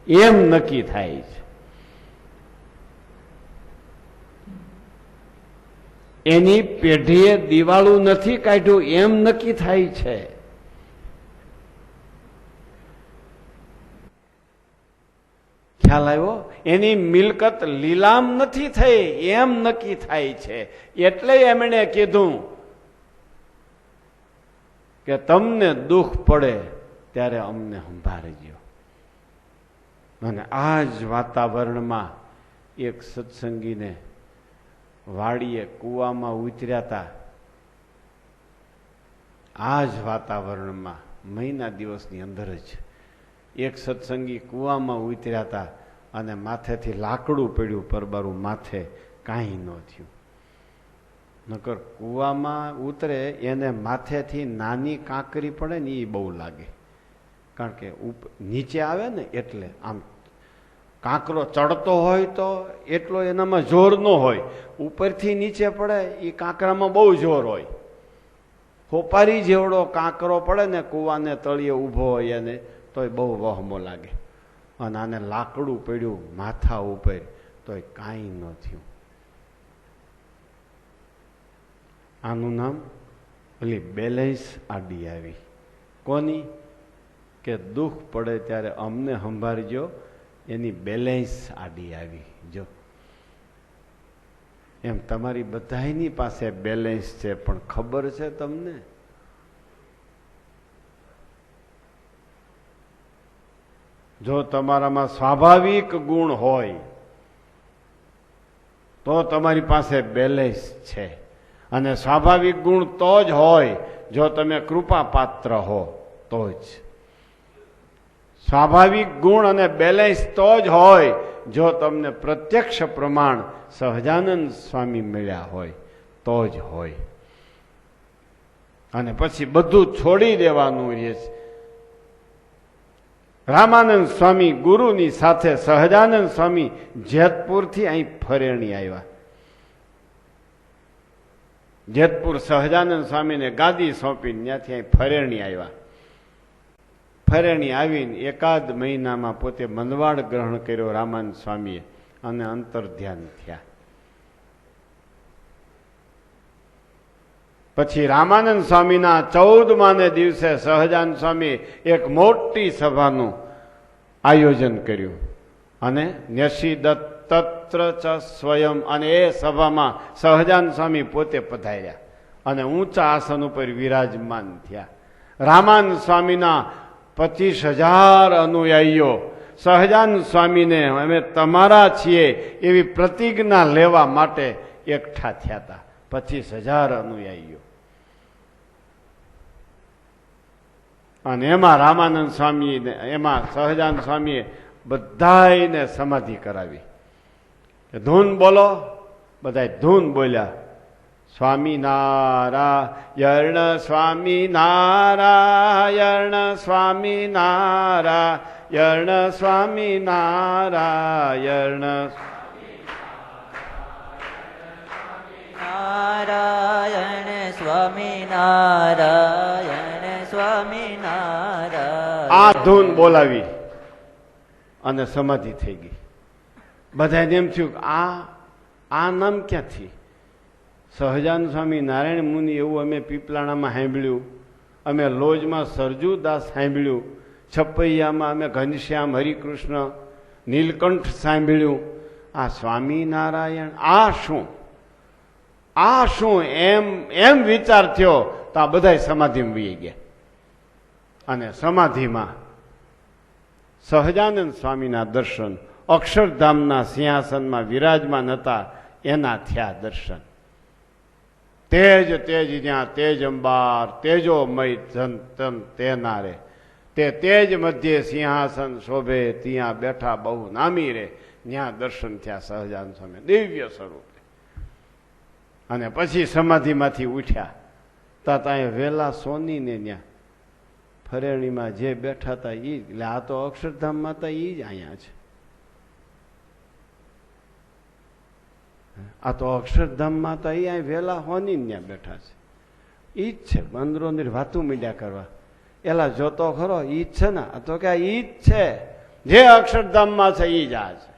એમ નક્કી થાય છે. એની પેઢીએ દિવાળું નથી કાઢ્યું એમ નક્કી થાય છે. ખ્યાલ આવ્યો? એની મિલકત લીલામ નથી થઈ એમ નક્કી થાય છે. એટલે એમણે કીધું કે તમને દુઃખ પડે ત્યારે અમને સંભાળજો. અને આ જ વાતાવરણમાં એક સત્સંગીને વાડીએ કૂવામાં ઉતર્યા હતા. આ જ વાતાવરણમાં મહિના દિવસની અંદર જ એક સત્સંગી કૂવામાં ઉતર્યા હતા અને માથેથી લાકડું પડ્યું પરબારું, માથે કાંઈ ન થયું. નકર કૂવામાં ઉતરે એને માથેથી નાની કાંકરી પડે ને એ બહુ લાગે, કારણ કે નીચે આવે ને એટલે. આમ કાંકરો ચડતો હોય તો એટલો એનામાં જોર ન હોય, ઉપરથી નીચે પડે એ કાંકરામાં બહુ જોર હોય. હોપારી જેવડો કાંકરો પડે ને કૂવાને તળિયે ઊભો હોય એને તોય બહુ વહમો લાગે. અને આને લાકડું પડ્યું માથા ઉપર તોય કાંઈ ન થયું. આનું નામ પેલી બેલેન્સ આડી આવી. કોની? કે દુઃખ પડે ત્યારે અમને સંભાળજો, એની બેલેન્સ આડી આવી. જો એમ તમારી બધાની પાસે બેલેન્સ છે, પણ ખબર છે તમને? જો તમારામાં સ્વાભાવિક ગુણ હોય તો તમારી પાસે બેલેન્સ છે. અને સ્વાભાવિક ગુણ તો જ હોય જો તમે કૃપા પાત્ર હો તો જ. સ્વાભાવિક ગુણ અને બેલેન્સ તો જ હોય જો તમને પ્રત્યક્ષ પ્રમાણ સહજાનંદ સ્વામી મળ્યા હોય તો જ હોય. અને પછી બધું છોડી દેવાનું રહે છે. રામાનંદ સ્વામી ગુરુની સાથે સહજાનંદ સ્વામી જેતપુરથી અહીં ફરેણી આવ્યા. જેતપુર સહજાનંદ સ્વામીને ગાદી સોંપીને ત્યાંથી અહીં ફરેણી આવ્યા. ફરેણી આવીને એકાદ મહિનામાં પોતે મનવાડ ગ્રહણ કર્યો રામાનંદ સ્વામીએ અને અંતર ધ્યાન થયા. પછી રામાનંદ સ્વામીના 14માને દિવસે સહજાનંદ સ્વામી એક મોટી સભાનું આયોજન કર્યું અને ન્યસિદત્ત તત્ર ચ સ્વયં, અને એ સભામાં સહજાનંદ સ્વામી પોતે પધાર્યા અને ઊંચા આસન ઉપર વિરાજમાન થયા. રામાનંદ સ્વામીના 25,000 અનુયાયીઓ સહજાનંદ સ્વામીને અમે તમારા છીએ એવી પ્રતિજ્ઞા લેવા માટે એકઠા થયા હતા. 25,000 અનુયાયીઓ. અને એમાં રામાનંદ સ્વામી એમાં સહજાનંદ સ્વામીએ બધાને સમાધિ કરાવી. ધૂન બોલો, બધા ધૂન બોલ્યા. સ્વામિનારાયણ સ્વામિનારાયણ સ્વામિનારાયણ સ્વામિનારાયણ નારાયણ સ્વામિનારાયણ સ્વામિનારાયણ. આ ધૂન બોલાવી અને સમાધિ થઈ ગઈ. બધાને એમ થયું કે આ નામ ક્યાંથી? સહજાનંદ સ્વામી નારાયણ મુનિ એવું અમે પીપલાણામાં સાંભળ્યું, અમે લોજમાં સરજુદાસ સાંભળ્યું, છપૈયામાં અમે ઘનશ્યામ હરિકૃષ્ણ નીલકંઠ સાંભળ્યું. આ સ્વામિનારાયણ આ શું? આ શું? એમ વિચાર થયો તો આ બધા સમાધિમાં વહી ગયા. અને સમાધિમાં સહજાનંદ સ્વામીના દર્શન અક્ષરધામના સિંહાસનમાં વિરાજમાન હતા એના થયા દર્શન. તેજ તેજ જ્યાં તેજ અંબાર તેજોમય જન તન તેનારે તે તેજ મધ્યે સિંહાસન શોભે ત્યાં બેઠા બહુ નામી રે. ત્યાં દર્શન થયા સહજાનંદ સ્વામી દિવ્ય સ્વરૂપે. અને પછી સમાધિમાંથી ઉઠ્યા તા ત્યાં વેલા સોનીને ત્યાં ફરેણીમાં જે બેઠા હતા એ એટલે આ તો અક્ષરધામમાં હતા એ જ અહીંયા છે. આ તો અક્ષરધામમાં હતા એ અહીં વેલા હોની ત્યાં બેઠા છે. ઈ જ છે. બંદરોની વાતું મીડ્યા કરવા. એલા જોતો ખરો ઈ જ છે ને? તો કે ઈ જ છે જે અક્ષરધામમાં છે ઈ જ આ છે.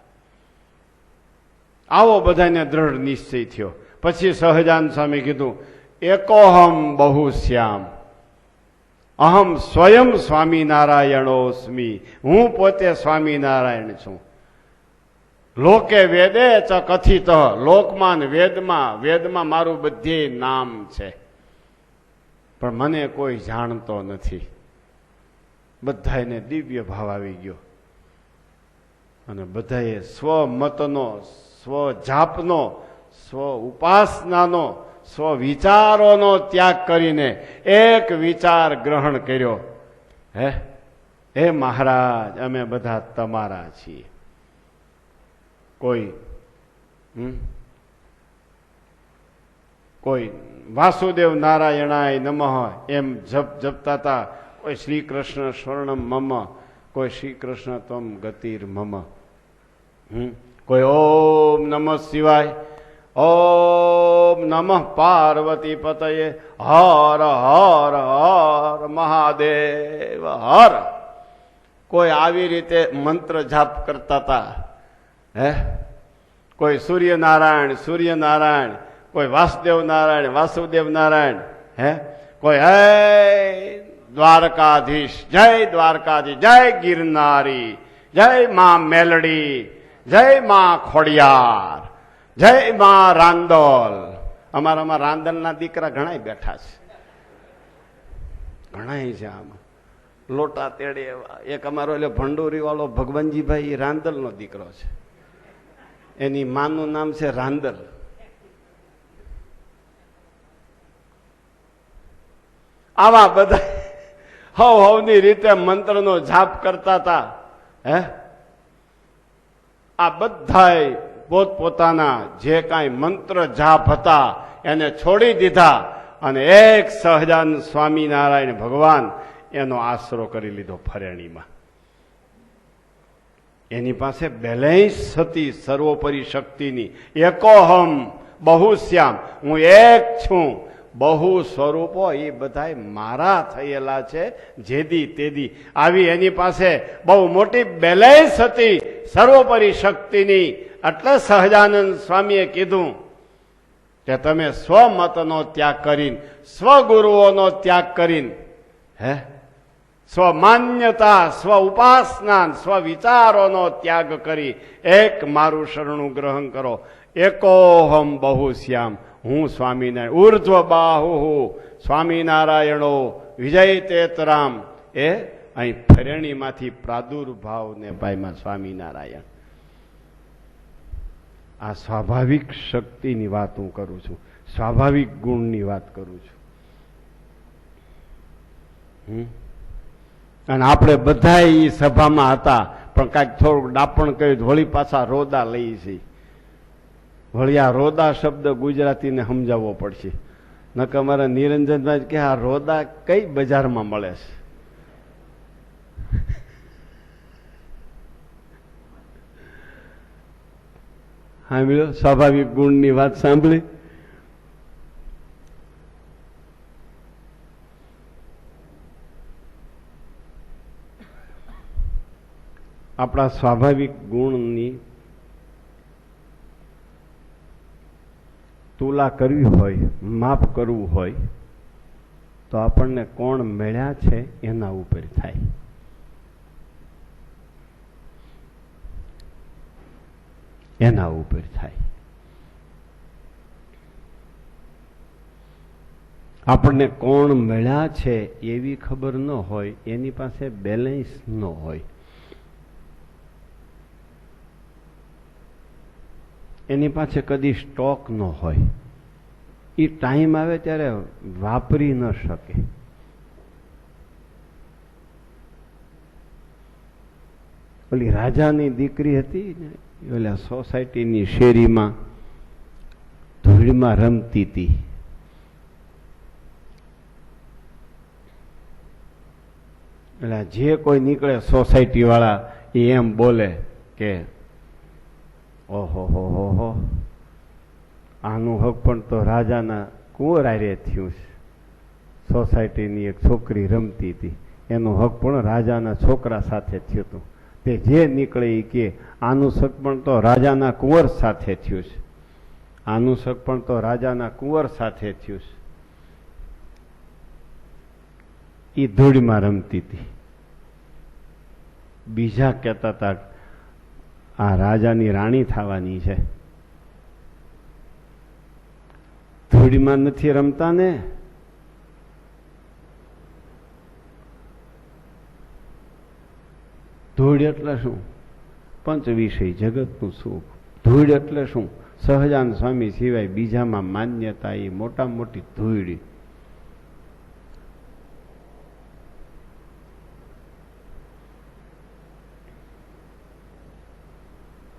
આવો બધાને દ્રઢ નિશ્ચય થયો. પછી સહજાનંદ સ્વામી કીધું એકોહમ બહુ શ્યામ અહમ સ્વયં સ્વામિનારાયણોસ્મી. હું પોતે સ્વામિનારાયણ છું. લોકે વેદે ચ કથિત. લોકમાન વેદમાં મારું બધે નામ છે, પણ મને કોઈ જાણતો નથી. બધાને દિવ્ય ભાવ આવી ગયો અને બધાએ સ્વમતનો, સ્વજાપનો, સ્વ ઉપાસનાનો, સ્વ વિચારોનો ત્યાગ કરીને એક વિચાર ગ્રહણ કર્યો. હે મહારાજ, અમે બધા તમારા છીએ. કોઈ વાસુદેવ નારાયણાય નમઃ એમ જપતા હતા. કોઈ શ્રી કૃષ્ણ સ્વર્ણમ મમ, કોઈ શ્રી કૃષ્ણ ત્વમ ગતિર મમ. કોઈ ઓમ નમઃ શિવાય, ઓમ નમઃ પાર્વતી પતયે, હર હર હર મહાદેવ હર. કોઈ આવી રીતે મંત્ર જાપ કરતા હતા. કોઈ સૂર્યનારાયણ, કોઈ વાસુદેવ નારાયણ. કોઈ હે દ્વારકાધીશ, જય દ્વારકાધીશ, જય ગિરનારી, જય માં મેલડી, જય માં ખોડિયાર, જય માં રાંદલ. અમારામાં રાંદલના દીકરા ઘણા બેઠા છે, ઘણા છે આમાં લોટા તેડે. એક અમારો એટલે ભંડોરી વાળો ભગવાનજીભાઈ રાંદલ નો દીકરો છે. એની માનું નામ છે રાંદલ. આવા બધા હવની રીતે મંત્રનો જાપ કરતા હતા. આ બધા પોતપોતાના જે કાંઈ મંત્ર જાપ હતા એને છોડી દીધા અને એક સહજાનંદ સ્વામિનારાયણ ભગવાન એનો આશરો કરી લીધો ફરેણીમાં. એની પાસે બેલેન્સ હતી સર્વોપરી શક્તિની. એકોહમ બહુ શ્યામ, હું એક છું. બહુ સ્વરૂપો એ બધા મારા થયેલા છે, જેદી તેદી. આવી એની પાસે બહુ મોટી બેલેન્સ હતી સર્વોપરી શક્તિની. એટલે સહજાનંદ સ્વામીએ કીધું કે તમે સ્વમતનો ત્યાગ કરીને, સ્વગુરુઓનો ત્યાગ કરીને, સ્વમાન્યતા, સ્વ ઉપાસના, સ્વ વિચારોનો ત્યાગ કરી એક મારું શરણું ગ્રહણ કરો. એકોહમ બહુ શ્યામ, હું સ્વામિનારાયણ ઉર્ધ્વ બાહુ સ્વામિનારાયણો વિજય તેતરામ એ અહીં ફરેણીમાંથી પ્રાદુર્ભાવને પામ્યા સ્વામિનારાયણ. આ સ્વાભાવિક શક્તિની વાત હું કરું છું, સ્વાભાવિક ગુણની વાત કરું છું. અને આપણે બધા એ સભામાં હતા, પણ કાંઈક થોડુંક ડાપણ કર્યું વળી પાછા રોદા લઈ છે. વળી આ રોદા શબ્દ ગુજરાતીને સમજાવવો પડશે. નકર અમારા નિરંજનભાઈ કે આ રોદા કઈ બજારમાં મળે છે? સાંભળ્યો? સ્વાભાવિક ગુણની વાત સાંભળી. આપણા સ્વાભાવિક ગુણની તુલા કરવી હોય, માપ કરવું હોય, તો આપણને કોણ મળ્યા છે એના ઉપર થાય. એના ઉપર થાય. આપણને કોણ મળ્યા છે એવી ખબર ન હોય, એની પાસે બેલેન્સ ન હોય, એની પાસે કદી સ્ટોક ન હોય, એ ટાઈમ આવે ત્યારે વાપરી ન શકે. ઓલી રાજાની દીકરી હતી ને, ઓલા સોસાયટીની શેરીમાં ધૂળમાં રમતી હતી. એટલે જે કોઈ નીકળે સોસાયટી વાળા એ એમ બોલે કે ઓહો હો હો હો, આનું હક પણ તો રાજાના કુંવર આરે થયું છે. સોસાયટીની એક છોકરી રમતી હતી, એનું હક પણ રાજાના છોકરા સાથે થયું હતું. તે જે નીકળે એ કે આનું શક પણ તો રાજાના કુંવર સાથે થયું છે, આનું શક પણ તો રાજાના કુંવર સાથે થયું છે. એ ધૂળમાં રમતી હતી. બીજા કહેતા હતા આ રાજાની રાણી થવાની છે. ધૂળમાં નથી રમતા ને. ધૂળ એટલે શું? પંચ વિષય જગતનું સુખ. ધૂળ એટલે શું? સહજાનંદ સ્વામી સિવાય બીજામાં માન્યતા એ મોટા મોટી ધૂળ.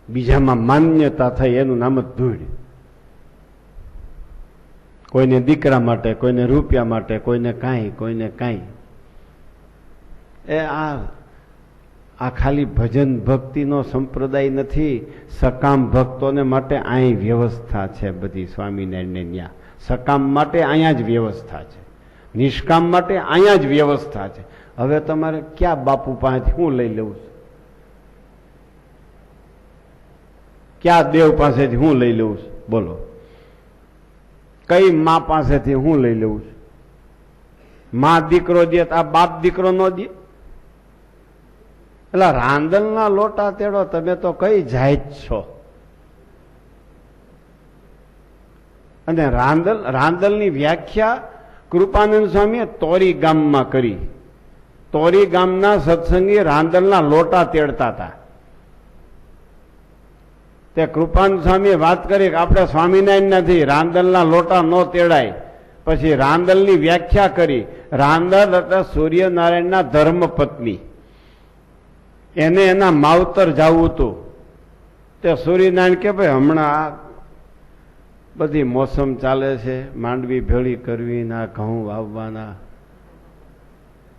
બીજામાં માન્યતા થઈ એનું નામ જ ધૂળ. કોઈને દીકરા માટે, કોઈને રૂપિયા માટે, કોઈને કાંઈ, કોઈને કાંઈ. એ આ ખાલી ભજન ભક્તિનો સંપ્રદાય નથી. સકામ ભક્તોને માટે અહીં વ્યવસ્થા છે બધી સ્વામિનારાયણ ન્યા. સકામ માટે અહીંયા જ વ્યવસ્થા છે, નિષ્કામ માટે અહીંયા જ વ્યવસ્થા છે. હવે તમારે ક્યાં બાપુ પાસેથી હું લઈ લેવું છું? ક્યાં દેવ પાસેથી હું લઈ લેવું છું? બોલો. કઈ મા પાસેથી હું લઈ લેવું છું? મા દીકરો દે આ બાપ દીકરો ન દે? એટલે રાંદલના લોટા તેડો, તમે તો કઈ જાત છો? અને રાંદલની વ્યાખ્યા કૃપાનંદ સ્વામીએ તોરી ગામમાં કરી. તોરી ગામના સત્સંગી રાંદલના લોટા તેડતા હતા. તે કૃપાનંદ સ્વામીએ વાત કરી કે આપણે સ્વામિનારાયણ નથી, રાંદલના લોટા ન તેડાય. પછી રાંદલની વ્યાખ્યા કરી. રાંદલ એટલે સૂર્યનારાયણના ધર્મપત્ની. એને એના માવતર જવું હતું. તે સૂર્યનારાયણ કે ભાઈ હમણાં આ બધી મોસમ ચાલે છે, માંડવી ભેળી કરવી, ના ઘઉં વાવવાના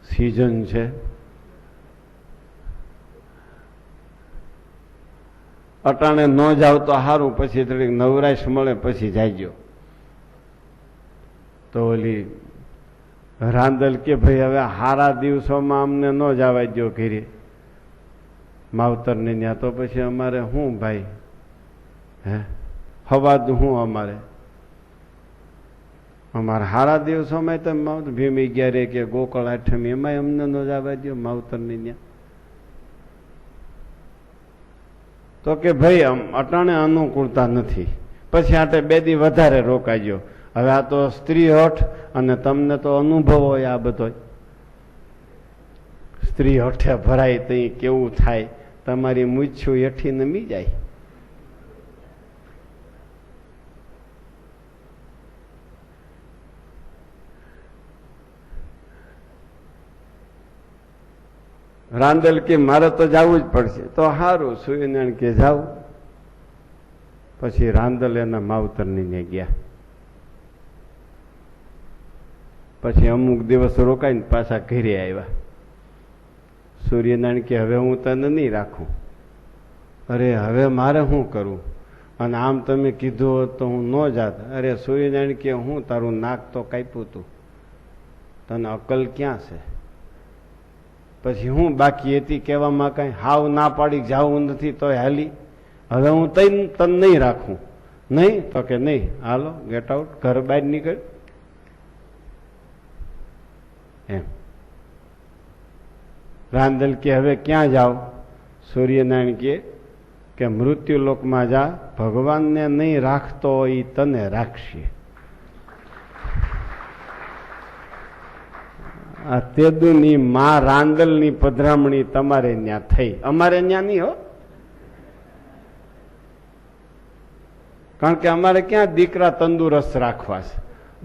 સિઝન છે, અટાણે ન જાવ તો સારું, પછી થોડીક નવરાશ મળે પછી જાયજો. તો ઓલી રાંદલ કે ભાઈ હવે હારા દિવસોમાં અમને ન જવા દો ઘરે માવતરને ત્યાં, તો પછી અમારે શું ભાઈ? હે હવાદ શું અમારે હારા દિવસોમાં તો ભીમી ગયા કે ગોકળ આઠમી એમાં અમને ન જવા દો માવતરને ત્યાં. તો કે ભાઈ અટાણે અનુકૂળતા નથી, પછી આટે 2 દી વધારે રોકાજો. હવે આ તો સ્ત્રી હઠ, અને તમને તો અનુભવ હોય આ બધો. સ્ત્રી હઠે ભરાય તઈ કેવું થાય, તમારી મૂછું હેઠી નમી જાય. રાંદલ કે મારે તો જવું જ પડશે. તો સારું, સૂર્યનારાયણ કે જાવ. પછી રાંદલ એના માવતરની ગયા. પછી અમુક દિવસ રોકાઈને પાછા ઘરે આવ્યા. સૂર્યનારાયણ કે હવે હું તને નહીં રાખું. અરે હવે મારે શું કરવું, અને આમ તમે કીધું હોત તો હું ન જાત. અરે સૂર્યનારાયણ કે હું તારું નાક તો કાપ્યું તું, તને અકલ ક્યાં છે? પછી હું બાકી હતી કહેવામાં, કઈ હાવ ના પાડી જાવું નથી તો હાલી. હવે હું તને નહીં રાખું. નહીં તો કે નહીં, હાલો ગેટ આઉટ, ઘર બહાર નીકળ એમ. રાંદલ કે હવે ક્યાં જાવ? સૂર્યનારાયણ કે મૃત્યુલોકમાં જા, ભગવાનને નહીં રાખતો એ તને રાખશે. આ તેદુની માં રાંદલની પધરામણી તમારે ત્યાં થઈ, અમારે ત્યાં નહીં હો. કારણ કે અમારે ક્યાં દીકરા તંદુરસ્ત રાખવા છે,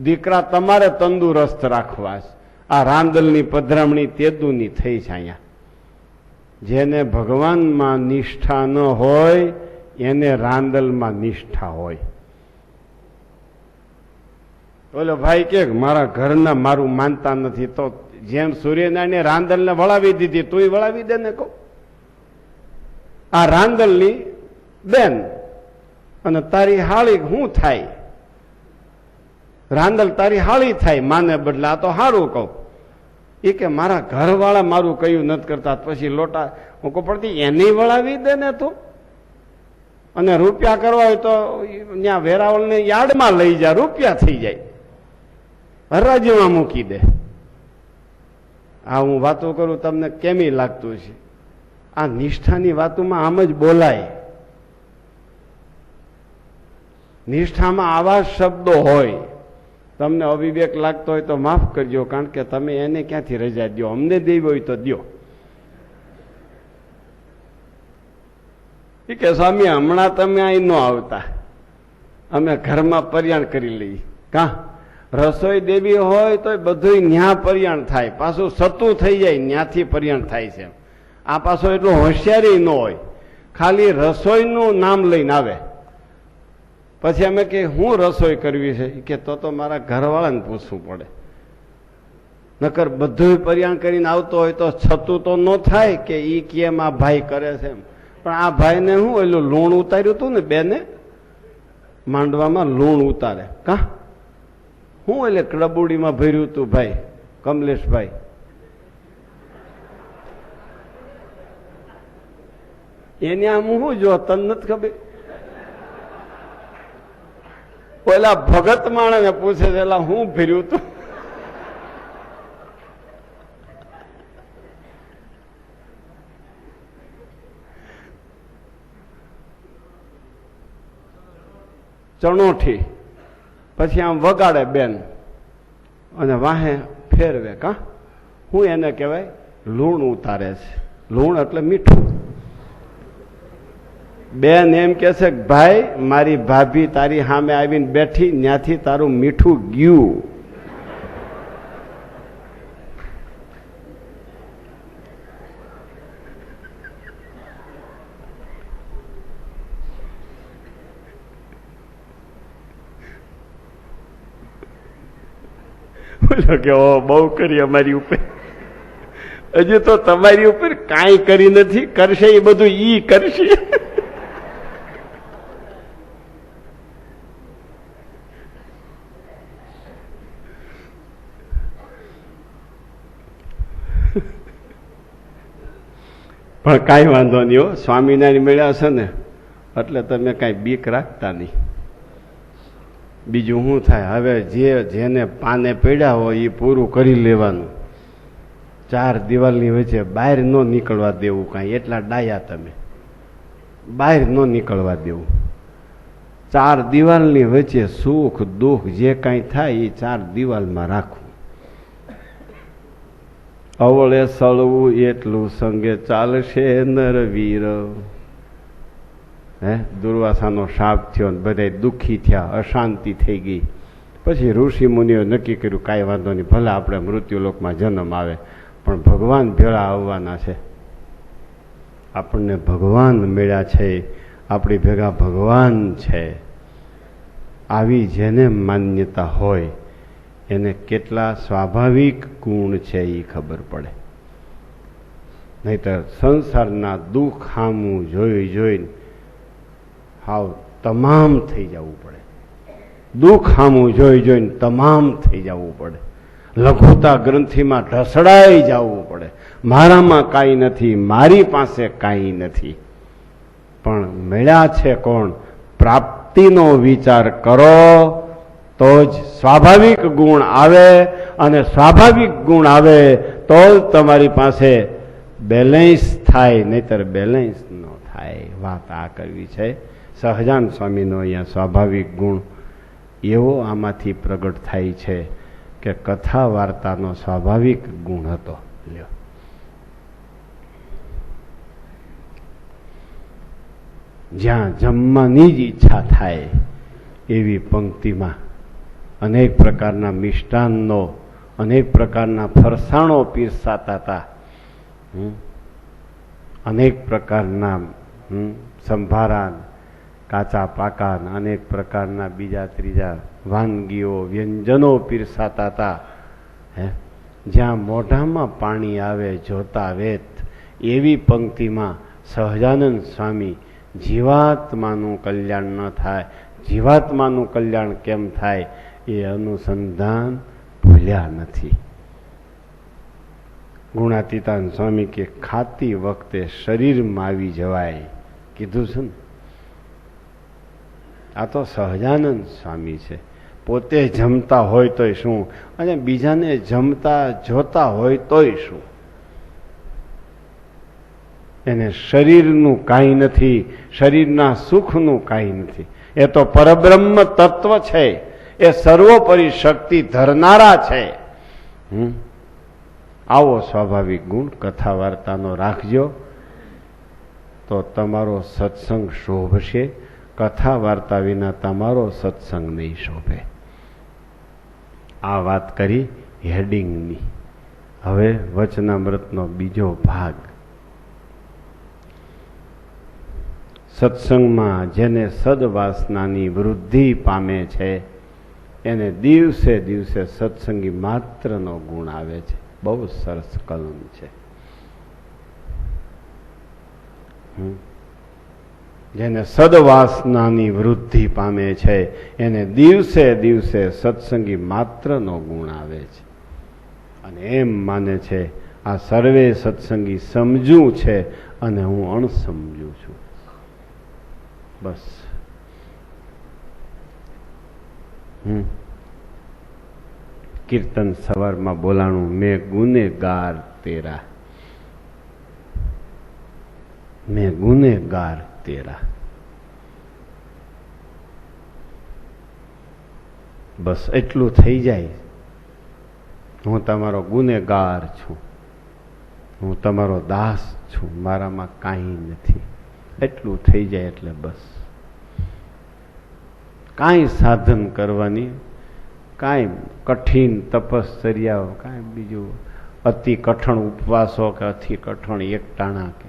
દીકરા તમારે તંદુરસ્ત રાખવા છે. આ રાંદલની પધરામણી તેદુની થઈ છે અહીંયા. જેને ભગવાનમાં નિષ્ઠા ન હોય એને રાંદલમાં નિષ્ઠા હોય. ઓલો ભાઈ કે મારા ઘરના મારું માનતા નથી, તો જેમ સૂર્યનારાયણે રાંદલને વળાવી દીધી તુંય વળાવી દે ને કહો. આ રાંદલની બેન અને તારી હાળી શું થાય? રાંદલ તારી હાળી થાય માને બદલે. આ તો સારું કહું. એ કે મારા ઘરવાળા મારું કયું નથી કરતા, પછી લોટા હું કહું પડતી એને વળાવી દે ને તું. અને રૂપિયા કરવા હોય તો ત્યાં વેરાવળને યાર્ડમાં લઈ જા, રૂપિયા થઈ જાય, હરાજીમાં મૂકી દે. આ હું વાતો કરું તમને કેમી લાગતું છે? આ નિષ્ઠાની વાતોમાં આમ જ બોલાય. નિષ્ઠામાં આવા શબ્દો હોય. તમને અવિવેક લાગતો હોય તો માફ કરજો, કારણ કે તમે એને ક્યાંથી રજા દો? અમને દેવી હોય તો દો. એ કે સ્વામી હમણાં તમે અહીં ન આવતા, અમે ઘરમાં પર્યાણ કરી લઈએ. કા રસોઈ દેવી હોય તો બધું ન્યા પર્યાણ થાય, પાછું સતું થઈ જાય, ન્યાથી પર્યાણ થાય છે. આ પાછો એટલો હોશિયારી ન હોય, ખાલી રસોઈનું નામ લઈને આવે. પછી અમે કે હું રસોઈ કરવી છે, કે તો મારા ઘરવાળાને પૂછવું પડે. નકર બધું પર્યાણ કરીને આવતો હોય તો છતું તો ન થાય કે ઈ કેમ આ ભાઈ કરે છે એમ. પણ આ ભાઈને હું ઓલું લૂણ ઉતાર્યું હતું ને બેને, માંડવામાં લૂણ ઉતારે. કા હું એટલે કડબુડીમાં ભર્યું હતું ભાઈ કમલેશભાઈ. એને આમ હું જો તને નથી ખબર? પેલા ભગત માણસને પૂછે છે એલા હું ભર્યું હતું. ચણોઠી. પછી આમ વગાડે બેન અને વાહે ફેરવે. કા હું એને કહેવાય લૂણ ઉતારે છે. લૂણ એટલે મીઠું. બેન એમ કે છે કે ભાઈ મારી ભાભી તારી સામે આવીને બેઠી, ત્યાંથી તારું મીઠું ગયું. બોલો કે ઓ બહુ કરી અમારી ઉપર, હજુ તો તમારી ઉપર કાંઈ કરી નથી, કરશે એ બધું ઈ કરશે. પણ કાંઈ વાંધો નહીં હો, સ્વામિનારાયણ મળ્યા છે ને એટલે તમે કાંઈ બીક રાખતા નહીં. બીજું શું થાય? હવે જેને પાને પડ્યા હોય એ પૂરું કરી લેવાનું. 4 દિવાલની વચ્ચે બહાર ન નીકળવા દેવું કાંઈ. એટલા ડાયા તમે, બહાર ન નીકળવા દેવું. ચાર દિવાલની વચ્ચે સુખ દુઃખ જે કાંઈ થાય એ ચાર દિવાલમાં રાખવું. અવળે સળવું એટલું સંગે ચાલશે નરવીર. દુર્વાસાનો શાપ થયો ને બધા દુઃખી થયા, અશાંતિ થઈ ગઈ. પછી ઋષિ મુનિઓ નક્કી કર્યું કાંઈ વાંધો નહીં, ભલે આપણે મૃત્યુલોકમાં જન્મ આવે પણ ભગવાન ભેળા આવવાના છે. આપણને ભગવાન મળ્યા છે, આપણી ભેગા ભગવાન છે. આવી જેને માન્યતા હોય એને કેટલા સ્વાભાવિક ગુણ છે એ ખબર પડે. નહીતર સંસારના દુઃખ સામું જોઈ જોઈને હાવ તમામ થઈ જવું પડે. દુઃખ સામું જોઈ જોઈને તમામ થઈ જવું પડે. લઘુતા ગ્રંથિમાં ઢસડાઈ જવું પડે. મારામાં કાંઈ નથી, મારી પાસે કાંઈ નથી. પણ મળ્યા છે કોણ? પ્રાપ્તિનો વિચાર કરો તો જ સ્વાભાવિક ગુણ આવે, અને સ્વાભાવિક ગુણ આવે તો જ તમારી પાસે બેલેન્સ થાય, નહીતર બેલેન્સ ન થાય. વાત આ કરવી છે. સહજાન સ્વામીનો અહીંયા સ્વાભાવિક ગુણ એવો આમાંથી પ્રગટ થાય છે કે કથા વાર્તાનો સ્વાભાવિક ગુણ હતો. લ્યો, જ્યાં જમવાની જ ઈચ્છા થાય એવી પંક્તિમાં અનેક પ્રકારના મિષ્ટાનનો, અનેક પ્રકારના ફરસાણો પીરસાતા હતા. અનેક પ્રકારના સંભારા, કાચા પાકા, અનેક પ્રકારના બીજા ત્રીજા વાનગીઓ, વ્યંજનો પીરસાતા હતા. જ્યાં મોઢામાં પાણી આવે જોતા વેત એવી પંક્તિમાં સહજાનંદ સ્વામી જીવાત્માનું કલ્યાણ ન થાય, જીવાત્માનું કલ્યાણ કેમ થાય એ અનુસંધાન ભૂલ્યા નથી. ગુણાતીતાન સ્વામી કે ખાતી વખતે શરીરમાં આવી જવાય કીધું છે ને. આ તો સહજાનંદ સ્વામી છે. પોતે જમતા હોય તોય શું, અને બીજાને જમતા જોતા હોય તોય શું. એને શરીરનું કાંઈ નથી, શરીરના સુખનું કાંઈ નથી. એ તો પરબ્રહ્મ તત્વ છે, એ સર્વોપરી શક્તિ ધરનારા છે. આવો સ્વાભાવિક ગુણ કથા વાર્તાનો રાખજો તો તમારો સત્સંગ શોભશે. કથા વાર્તા વિના તમારો સત્સંગ નહીં શોભે. આ વાત કરી હેડિંગની. હવે વચનામૃતનો બીજો ભાગ. સત્સંગમાં જેને સદવાસનાની વૃદ્ધિ પામે છે એને દિવસે દિવસે સત્સંગી માત્રનો ગુણ આવે છે. બહુ સરસ કલમ છે. જેને સદવાસનાની વૃદ્ધિ પામે છે એને દિવસે દિવસે સત્સંગી માત્રનો ગુણ આવે છે. અને એમ માને છે આ સર્વે સત્સંગી સમજું છે અને હું અણસમજું છું. બસ. કીર્તન સવારમાં બોલાણું, મેં ગુનેગાર તેરા, મેં ગુનેગાર તેરા. બસ એટલું થઈ જાય. હું તમારો ગુનેગાર છું, હું તમારો દાસ છું, મારામાં કાંઈ નથી. એટલું થઈ જાય એટલે બસ. કાંઈ સાધન કરવાની, કાંઈ કઠિન તપશ્ચર્યાઓ, કાંઈ બીજું અતિ કઠણ ઉપવાસો કે અતિ કઠણ એકટાણા કે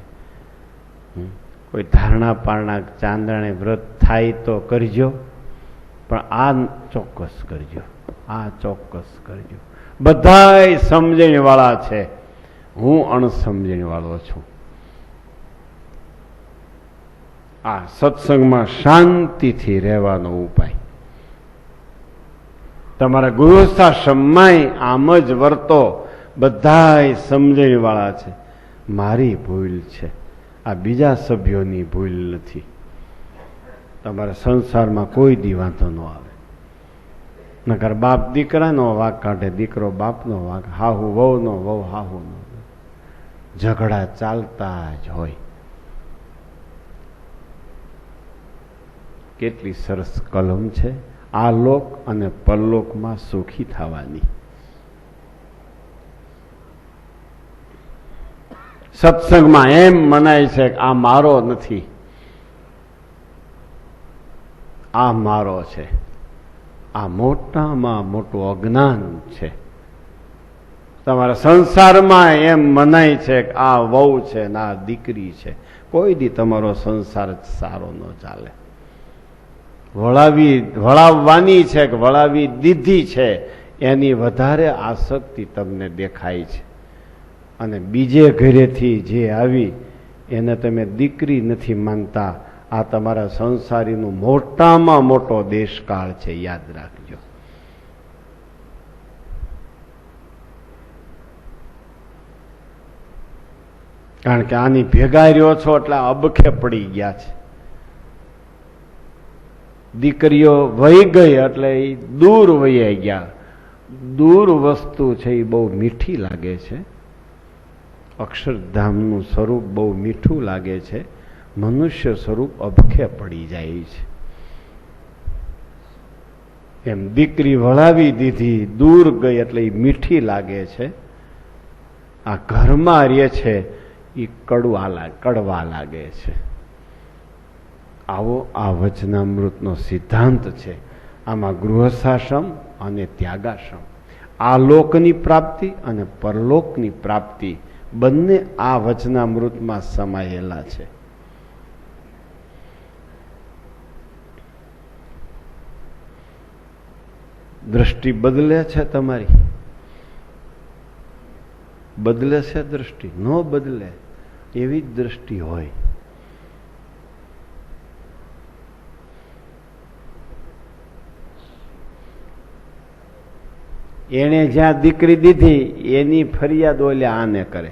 કોઈ ધારણા પારણા ચાંદણે વ્રત થાય તો કરજો, પણ આ ચોક્કસ કરજો, આ ચોક્કસ કરજો. બધાય સમજણ વાળા છે, હું અણસમજણ વાળો છું. આ સત્સંગમાં શાંતિથી રહેવાનો ઉપાય. તમારા ગૃહસ્થાશ્રમમાં આમ જ વર્તો. બધાય સમજણ વાળા છે. મારી ભૂલ છે, આ બીજા સભ્યોની ભૂલ નથી. તમારા સંસારમાં કોઈ દી વાંધો ન આવે. નકર બાપ દીકરાનો વાંક કાઢે, દીકરો બાપનો વાંક, હાહુ વહુનો, વહુ હાહુનો. ઝઘડા ચાલતા જ હોય. કેટલી સરસ કલમ છે, આ લોક અને પરલોકમાં સુખી થવાની. સત્સંગમાં એમ મનાય છે કે આ મારો નથી, આ મારો છે. આ મોટામાં મોટું અજ્ઞાન છે. તમારા સંસારમાં એમ મનાય છે કે આ વહુ છે ને આ દીકરી છે. કોઈ દી તમારો સંસાર સારો ન ચાલે. વળાવવાની છે કે વળાવી દીધી છે એની વધારે આસક્તિ તમને દેખાય છે. અને બીજે ઘરેથી જે આવી એને તમે દીકરી નથી માનતા. આ તમારા સંસારીનું મોટામાં મોટો દેશકાળ છે, યાદ રાખજો. કારણ કે આની ભેગા રહ્યો છો એટલે અબખે પડી ગયા છે. દીકરીઓ વહી ગઈ એટલે એ દૂર વહી ગયા. દૂર વસ્તુ છે એ બહુ મીઠી લાગે છે. અક્ષરધામનું સ્વરૂપ બહુ મીઠું લાગે છે. મનુષ્ય સ્વરૂપ અબખે પડી જાય છે. એમ દીકરી વળાવી દીધી, દૂર ગઈ એટલે એ મીઠી લાગે છે. આ ઘરમાં રહે છે એ કડવા લાગે છે. આવો આ વચનામૃતનો સિદ્ધાંત છે. આમાં ગૃહસ્થાશ્રમ અને ત્યાગાશ્રમ, આ લોકની પ્રાપ્તિ અને પરલોકની પ્રાપ્તિ બંને આ વચનામૃતમાં સમાયેલા છે. દ્રષ્ટિ બદલે છે તમારી? બદલે છે દ્રષ્ટિ? ન બદલે. એવી જ દ્રષ્ટિ હોય. એને જ્યાં દીકરી દીધી એની ફરિયાદ ઓલ્યા આને કરે.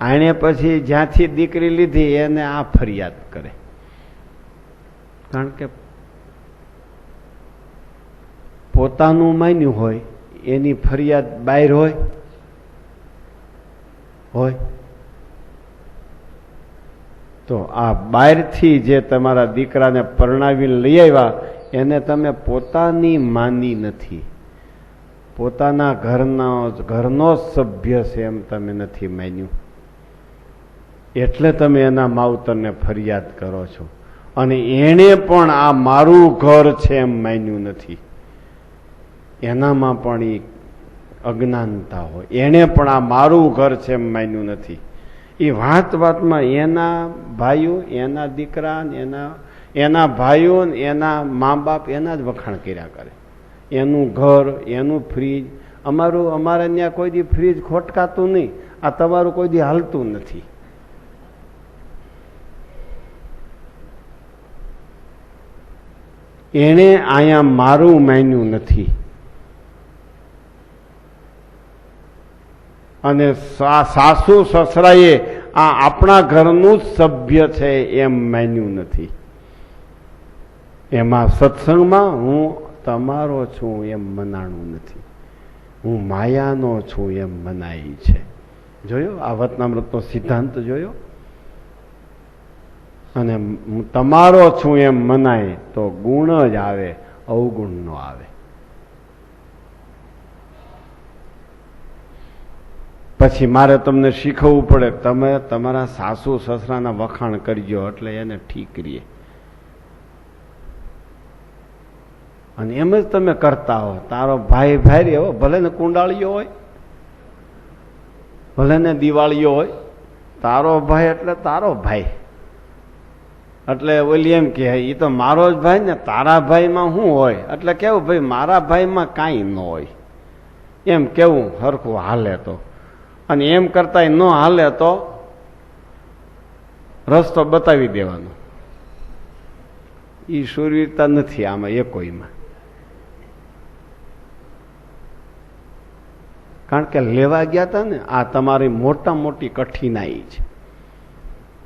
આણે પછી જ્યાંથી દીકરી લીધી એને આ ફરિયાદ કરે. કારણ કે પોતાનું માન્યું હોય એની ફરિયાદ બહાર હોય તો આ બહારથી જે તમારા દીકરાને પરણાવીને લઈ આવ્યા એને તમે પોતાની માની નથી. પોતાના ઘરનો સભ્ય છે એમ તમે નથી માન્યું. એટલે તમે એના માવતરને ફરિયાદ કરો છો. અને એણે પણ આ મારું ઘર છે એમ માન્યું નથી. એનામાં પણ એ અજ્ઞાનતા હોય. એણે પણ આ મારું ઘર છે એમ માન્યું નથી. એ વાતમાં એના ભાઈઓ, એના દીકરા, એના ભાઈઓ, એના મા બાપ એના જ વખાણ કર્યા કરે. એનું ઘર, એનું ફ્રીજ. અમારે ત્યાં કોઈ દી ફ્રીજ ખોટકાતું નહીં. આ તમારું કોઈ દી હાલતું નથી. એણે અહીંયા મારું માન્યું નથી. અને સાસુ સસરાએ આ આપણા ઘરનું જ સભ્ય છે એમ માન્યું નથી. એમાં સત્સંગમાં હું તમારો છું એમ મનાણું નથી. હું માયાનો છું એમ મનાય છે. જોયો આ વચનામૃતનો સિદ્ધાંત જોયો? અને તમારો છું એમ મનાય તો ગુણ જ આવે, અવગુણ નો આવે. પછી મારે તમને શીખવવું પડે, તમે તમારા સાસુ સસરાના વખાણ કરજો એટલે એને ઠીક રહીએ. અને એમ જ તમે કરતા હો. તારો ભાઈ ભાઈ એવો, ભલે ને કુંડાળીઓ હોય, ભલે ને દિવાળીઓ હોય, તારો ભાઈ એટલે તારો ભાઈ. એટલે ઓલી એમ કે એ તો મારો જ ભાઈ ને, તારા ભાઈમાં શું હોય? એટલે કેવું, ભાઈ મારા ભાઈમાં કાંઈ ન હોય એમ કેવું હરખું હાલે તો. અને એમ કરતા ન હાલે તો રસ્તો બતાવી દેવાનો. એ શૂરવીરતા નથી આમાં એ કોઈમાં. કારણ કે લેવા ગયા હતા ને, આ તમારી મોટા મોટી કઠિનાઈ છે.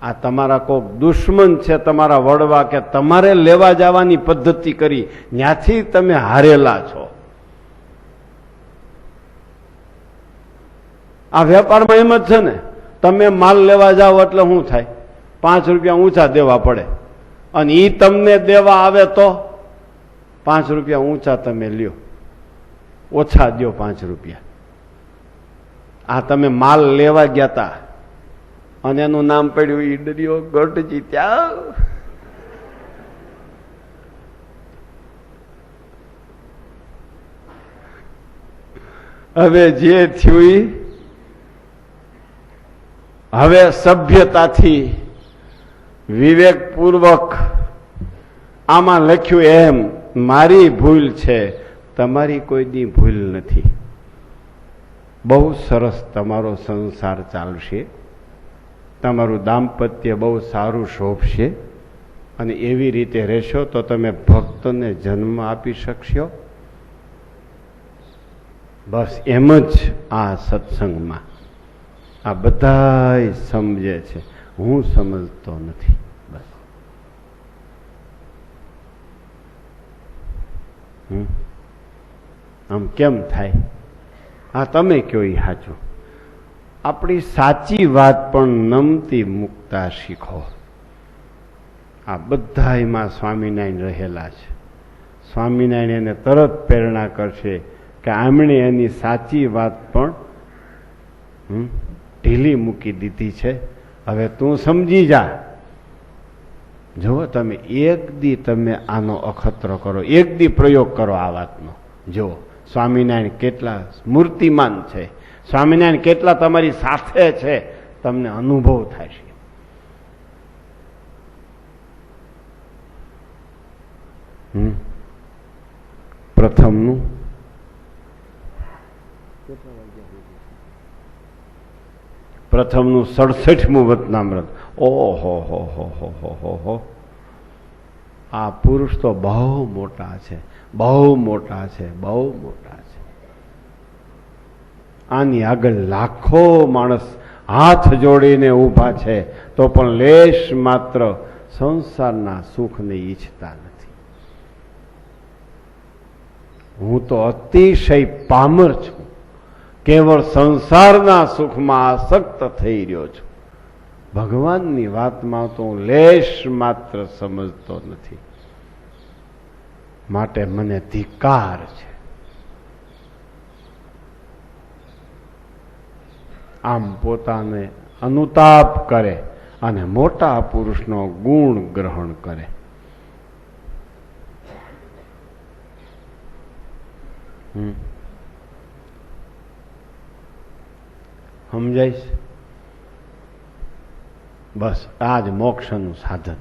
આ તમારા કોઈક દુશ્મન છે, તમારા વડવા, કે તમારે લેવા જવાની પદ્ધતિ કરી, ત્યાંથી તમે હારેલા છો. આ વેપારમાં એમ જ છે ને, તમે માલ લેવા જાઓ એટલે શું થાય? 5 રૂપિયા ઊંચા દેવા પડે. અને ઈ તમને દેવા આવે તો 5 રૂપિયા ઊંચા તમે લ્યો, ઓછા દો 5 રૂપિયા. આ તમે માલ લેવા ગયા તા અને એનું નામ પડ્યું ઈડરીઓ ગઢજી ત્યાં. હવે જે થયું હવે સભ્યતાથી વિવેકપૂર્વક આમાં લખ્યું એમ મારી ભૂલ છે, તમારી કોઈની ભૂલ નથી. બહુ સરસ તમારો સંસાર ચાલશે, તમારું દાંપત્ય બહુ સારું શોભશે અને એવી રીતે રહેશો તો તમે ભક્તને જન્મ આપી શકશો. બસ એમ જ આ સત્સંગમાં આ બધાય સમજે છે, હું સમજતો નથી. બસ આમ કેમ થાય? આ તમે કયો એ સાચું. આપણી સાચી વાત પણ નમતી મૂકતા શીખો. આ બધા એમાં સ્વામિનારાયણ રહેલા છે. સ્વામિનારાયણ એને તરત પ્રેરણા કરશે કે આમણે એની સાચી વાત પણ ઢીલી મૂકી દીધી છે, હવે તું સમજી જા. જુઓ તમે એક દી તમે આનો અખતરો કરો, એક દી પ્રયોગ કરો આ વાતનો. જુઓ સ્વામિનારાયણ કેટલા મૂર્તિમાન છે, સ્વામિનારાયણ કેટલા તમારી સાથે છે, તમને અનુભવ થાય છે. પ્રથમનું પ્રથમનું 67મું વચનામૃત. ઓહો હો હો હો હો હો, આ પુરુષ તો બહુ મોટા છે, બહુ મોટા છે, બહુ મોટા છે. આની આગળ લાખો માણસ હાથ જોડીને ઊભા છે તો પણ લેશ માત્ર સંસારના સુખને ઈચ્છતા નથી. હું તો અતિશય પામર છું, કેવળ સંસારના સુખમાં આસક્ત થઈ રહ્યો છું. ભગવાનની વાતમાં તો હું લેશ માત્ર સમજતો નથી, માટે મને ધિક્કાર છે. આમ પોતાને અનુતાપ કરે અને મોટા પુરુષનો ગુણ ગ્રહણ કરે. સમજાય છે? બસ આ જ મોક્ષનું સાધન.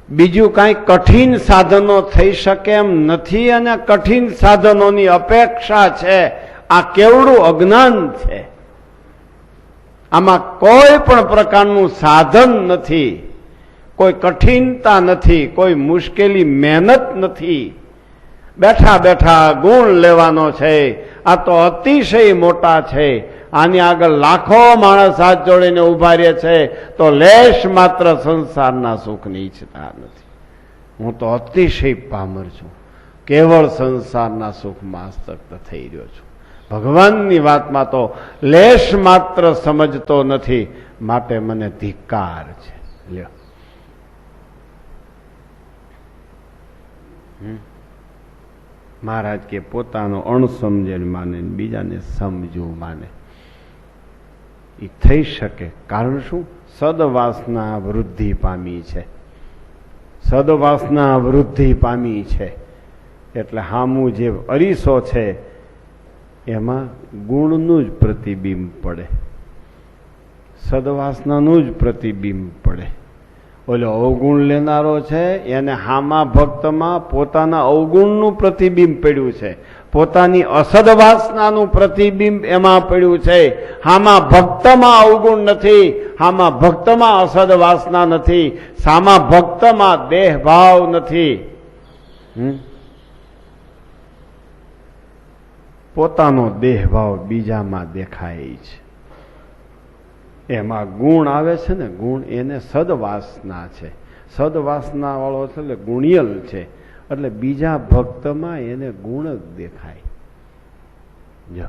બીજું કાંઈ કઠિન સાધનો થઈ શકે એમ નથી, અને કઠિન સાધનોની અપેક્ષા છે. આ કેવડું અજ્ઞાન છે. આમાં કોઈ પણ પ્રકારનું સાધન નથી, કોઈ કઠિનતા નથી, કોઈ મુશ્કેલી મહેનત નથી. બેઠા બેઠા ગુણ લેવાનો છે. આ તો અતિશય મોટા છે, આની આગળ લાખો માણસ હાથ જોડીને ઉભા રહે છે તો લેશ માત્ર સંસારના સુખની ઈચ્છતા નથી. હું તો અતિશય પામર છું, કેવળ સંસારના સુખમાં આસક્ત થઈ રહ્યો છું. ભગવાનની વાતમાં તો લેશ માત્ર સમજતો નથી, માટે મને ધિક્કાર છે. લ્યો, મહારાજ કે પોતાનો અણસમજણ માને, બીજાને સમજવું માને. એ થઈ શકે. કારણ શું? સદવાસના વૃદ્ધિ પામી છે, સદવાસના વૃદ્ધિ પામી છે. એટલે હામું જે અરીસો છે એમાં ગુણનું જ પ્રતિબિંબ પડે, સદવાસનાનું જ પ્રતિબિંબ પડે. ઓલો અવગુણ લેનારો છે એને હામા ભક્તમાં પોતાના અવગુણનું પ્રતિબિંબ પડ્યું છે, પોતાની અસદવાસનાનું પ્રતિબિંબ એમાં પડ્યું છે. હામા ભક્તમાં અવગુણ નથી, હામા ભક્તમાં અસદવાસના નથી, સામા ભક્તમાં દેહભાવ નથી. પોતાનો દેહભાવ બીજામાં દેખાય છે. એમાં ગુણ આવે છે ને, ગુણ એને સદવાસના છે. સદવાસના વાળો છે એટલે ગુણિયલ છે, એટલે બીજા ભક્તમાં એને ગુણ જ દેખાય. જો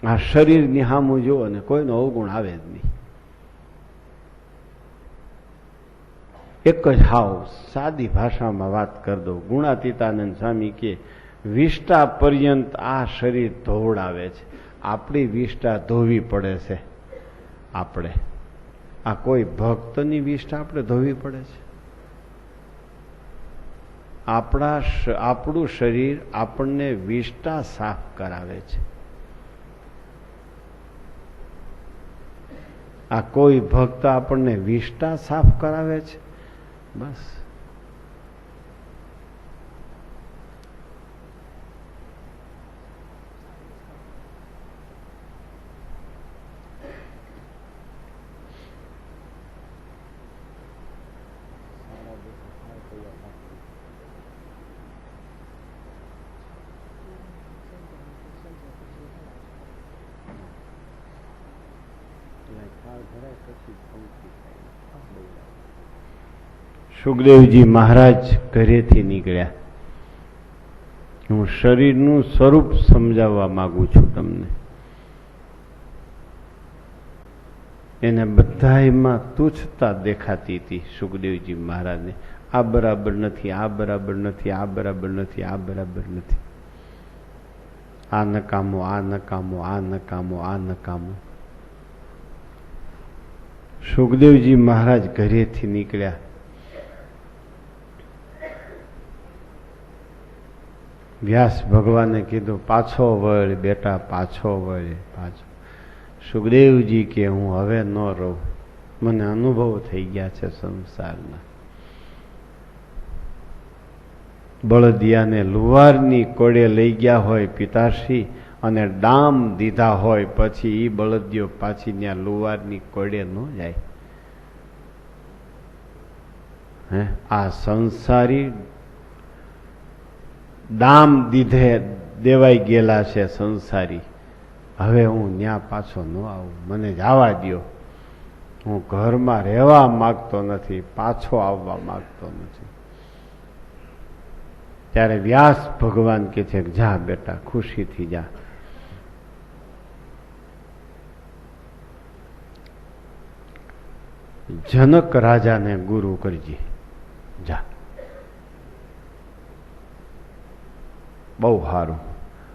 આ શરીરની સામું જુઓ ને કોઈનો અવગુણ આવે જ નહીં. એક જ હાવ સાદી ભાષામાં વાત કરી દો. ગુણાતીતાનંદ સ્વામી કે વિષ્ટા પર્યંત આ શરીર ધોવડાવે છે. આપણી વિષ્ટા ધોવી પડે છે. આપણે આ કોઈ ભક્તની વિષ્ટા આપણે ધોવી પડે છે? આપણું શરીર આપણને વિષ્ટા સાફ કરાવે છે. આ કોઈ ભક્ત આપણને વિષ્ટા સાફ કરાવે છે? બસ. સુખદેવજી મહારાજ ઘરેથી નીકળ્યા. હું શરીરનું સ્વરૂપ સમજાવવા માંગુ છું તમને. એને બધાયમાં તુચ્છતા દેખાતી હતી સુખદેવજી મહારાજને. આ બરાબર નથી, આ બરાબર નથી, આ બરાબર નથી, આ બરાબર નથી, આ નકામો, આ નકામો, આ નકામો, આ નકામો. સુખદેવજી મહારાજ ઘરેથી નીકળ્યા. વ્યાસ ભગવાને કીધું પાછો વળ બેટા, પાછો વળ, પાછો. સુખદેવજી કે હું હવે ન રહું, મને અનુભવ થઈ ગયા છે સંસારના. બળદિયાને લુહારની કોડે લઈ ગયા હોય પિતાશ્રી અને ડામ દીધા હોય, પછી એ બળદિયો પાછી ત્યાં લુહારની કોડે ન જાય. હે, આ સંસારી દામ દીધે દેવાઈ ગયેલા છે સંસારી. હવે હું ત્યાં પાછો ન આવું, મને જવા દ્યો. હું ઘરમાં રહેવા માગતો નથી, પાછો આવવા માગતો નથી. ત્યારે વ્યાસ ભગવાન કે છે જા બેટા, ખુશીથી જા. જનક રાજાને ગુરુ કરજે, જા. બહુ સારું.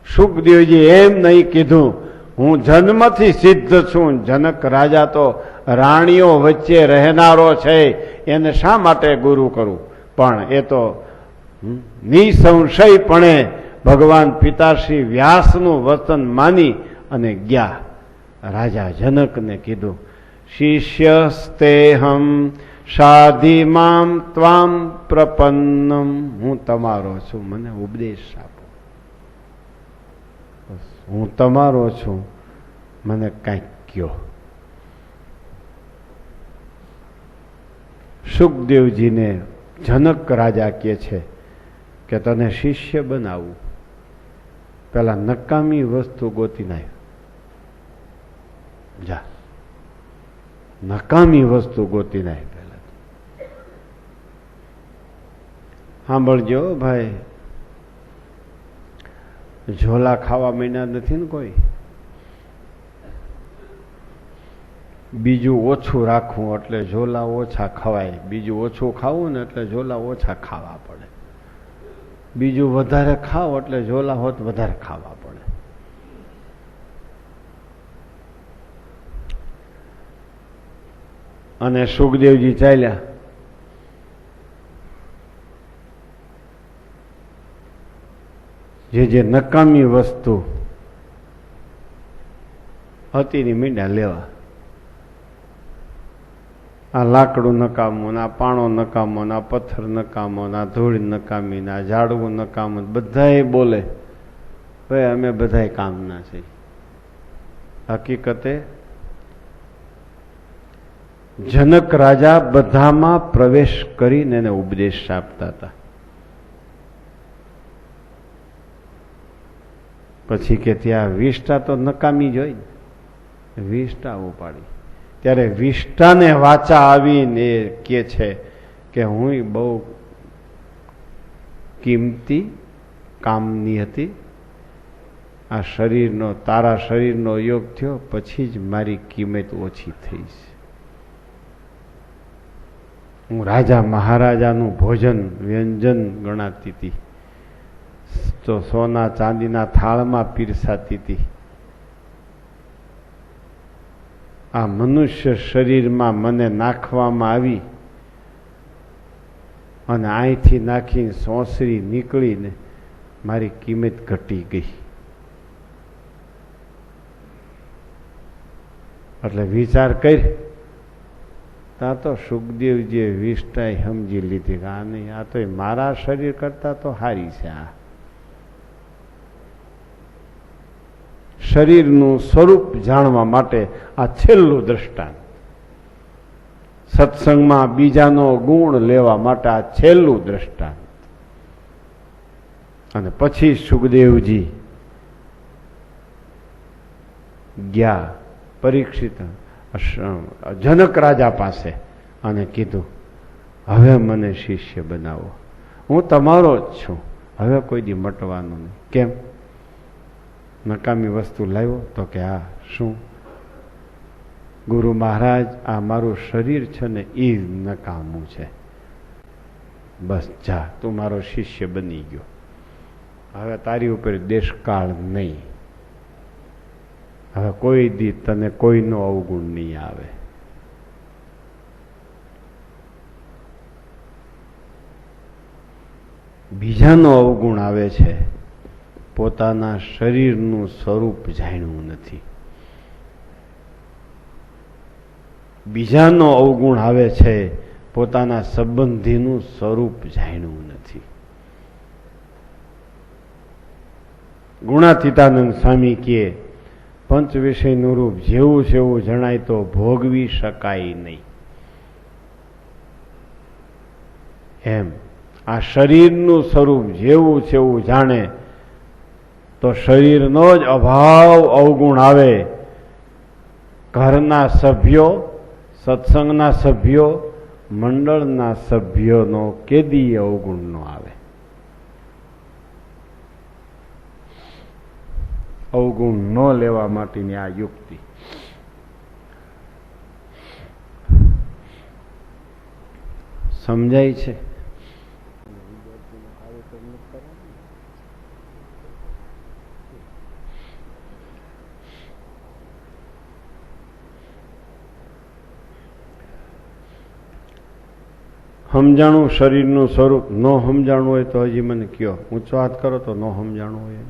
સુખદેવજી એમ નહીં કીધું હું જન્મથી સિદ્ધ છું. જનક રાજા તો રાણીઓ વચ્ચે રહેનારો છે, એને શા માટે ગુરુ કરું? પણ એ તો નિસંશયપણે ભગવાન પિતાશ્રી વ્યાસનું વચન માની અને ગયા. રાજા જનકને કીધું શિષ્યસ્તેહમ સાધિમામ ત્વામ પ્રપન્નમ. હું તમારો છું, મને ઉપદેશ આપો. હું તમારો છું, મને કંઈક કયો. સુખદેવજીને જનક રાજા કહે છે કે તને શિષ્ય બનાવું, પેલા નકામી વસ્તુ ગોતી નાખ. જા, નકામી વસ્તુ ગોતી નાખ પેલા. સાંભળજો ભાઈ, ઝોલા ખાવા માંડ્યા નથી ને કોઈ. બીજું ઓછું રાખવું એટલે ઝોલા ઓછા ખવાય, બીજું ઓછું ખાવું ને એટલે ઝોલા ઓછા ખાવા પડે, બીજું વધારે ખાવ એટલે ઝોલા હોત વધારે ખાવા પડે. અને સુખદેવજી ચાલ્યા. જે નકામી વસ્તુ હતી ની મીંડા લેવા. આ લાકડું નકામું, ના પાણો નકામો, ના પથ્થર નકામો, ના ધૂળ નકામી, ના ઝાડવું નકામું. બધાએ બોલે ભાઈ અમે બધાય કામના છે. હકીકતે જનક રાજા બધામાં પ્રવેશ કરીને એને ઉપદેશ આપતા હતા. પછી કે ત્યાં વિષ્ટા તો નકામી જોઈ, વિષ્ટા ઉપાડી. ત્યારે વિષ્ટાને વાચા આવીને કે છે કે હું બહુ કિંમતી કામની હતી. આ શરીરનો, તારા શરીરનો યોગ થયો પછી જ મારી કિંમત ઓછી થઈ છે. હું રાજા મહારાજાનું ભોજન વ્યંજન ગણાતી હતી, તો સોના ચાંદીના થાળમાં પીરસાતી હતી. આ મનુષ્ય શરીરમાં મને નાખવામાં આવી અને અહીંથી નાખીને સોંસરી નીકળીને મારી કિંમત ઘટી ગઈ. એટલે વિચાર કરી ત્યાં તો સુખદેવજીએ વિષ્ટાઈ સમજી લીધી કે આ નહીં, આ તો મારા શરીર કરતા તો હારી છે. આ શરીરનું સ્વરૂપ જાણવા માટે આ છેલ્લું દ્રષ્ટાંત, સત્સંગમાં બીજાનો ગુણ લેવા માટે આ છેલ્લું દ્રષ્ટાંત. અને પછી સુખદેવજી ગયા પરીક્ષિત જનક રાજા પાસે અને કીધું, હવે મને શિષ્ય બનાવો, હું તમારો જ છું, હવે કોઈ દી મટવાનું નહીં. કેમ? નકામી વસ્તુ લાવ્યો? તો કે હા. શું? ગુરુ મહારાજ, આ મારું શરીર છે ને એ નકામું છે, બસ જા, તું મારો શિષ્ય બની ગયો, હવે તારી ઉપર દેશકાળ નહીં, હવે કોઈ દી તને કોઈનો અવગુણ નહીં આવે. બીજાનો અવગુણ આવે છે, પોતાના શરીરનું સ્વરૂપ જાણ્યું નથી. બીજાનો અવગુણ આવે છે, પોતાના સંબંધીનું સ્વરૂપ જાણ્યું નથી. ગુણાતીતાનંદ સ્વામી કહે, પંચ વિષયનું રૂપ જેવું છે એવું જણાય તો ભોગવી શકાય નહીં. એમ આ શરીરનું સ્વરૂપ જેવું છે એવું જાણે તો શરીરનો જ અભાવ અવગુણ આવે. ઘરના સભ્યો, સત્સંગના સભ્યો, મંડળના સભ્યોનો કેદી અવગુણ ન આવે. અવગુણ ન લેવા માટેની આ યુક્તિ. સમજાય છે? સમજાણું શરીરનું સ્વરૂપ? ન સમજાણું હોય તો હજી મને કયો, ઊંચો હાથ કરો તો ન સમજાણું હોય.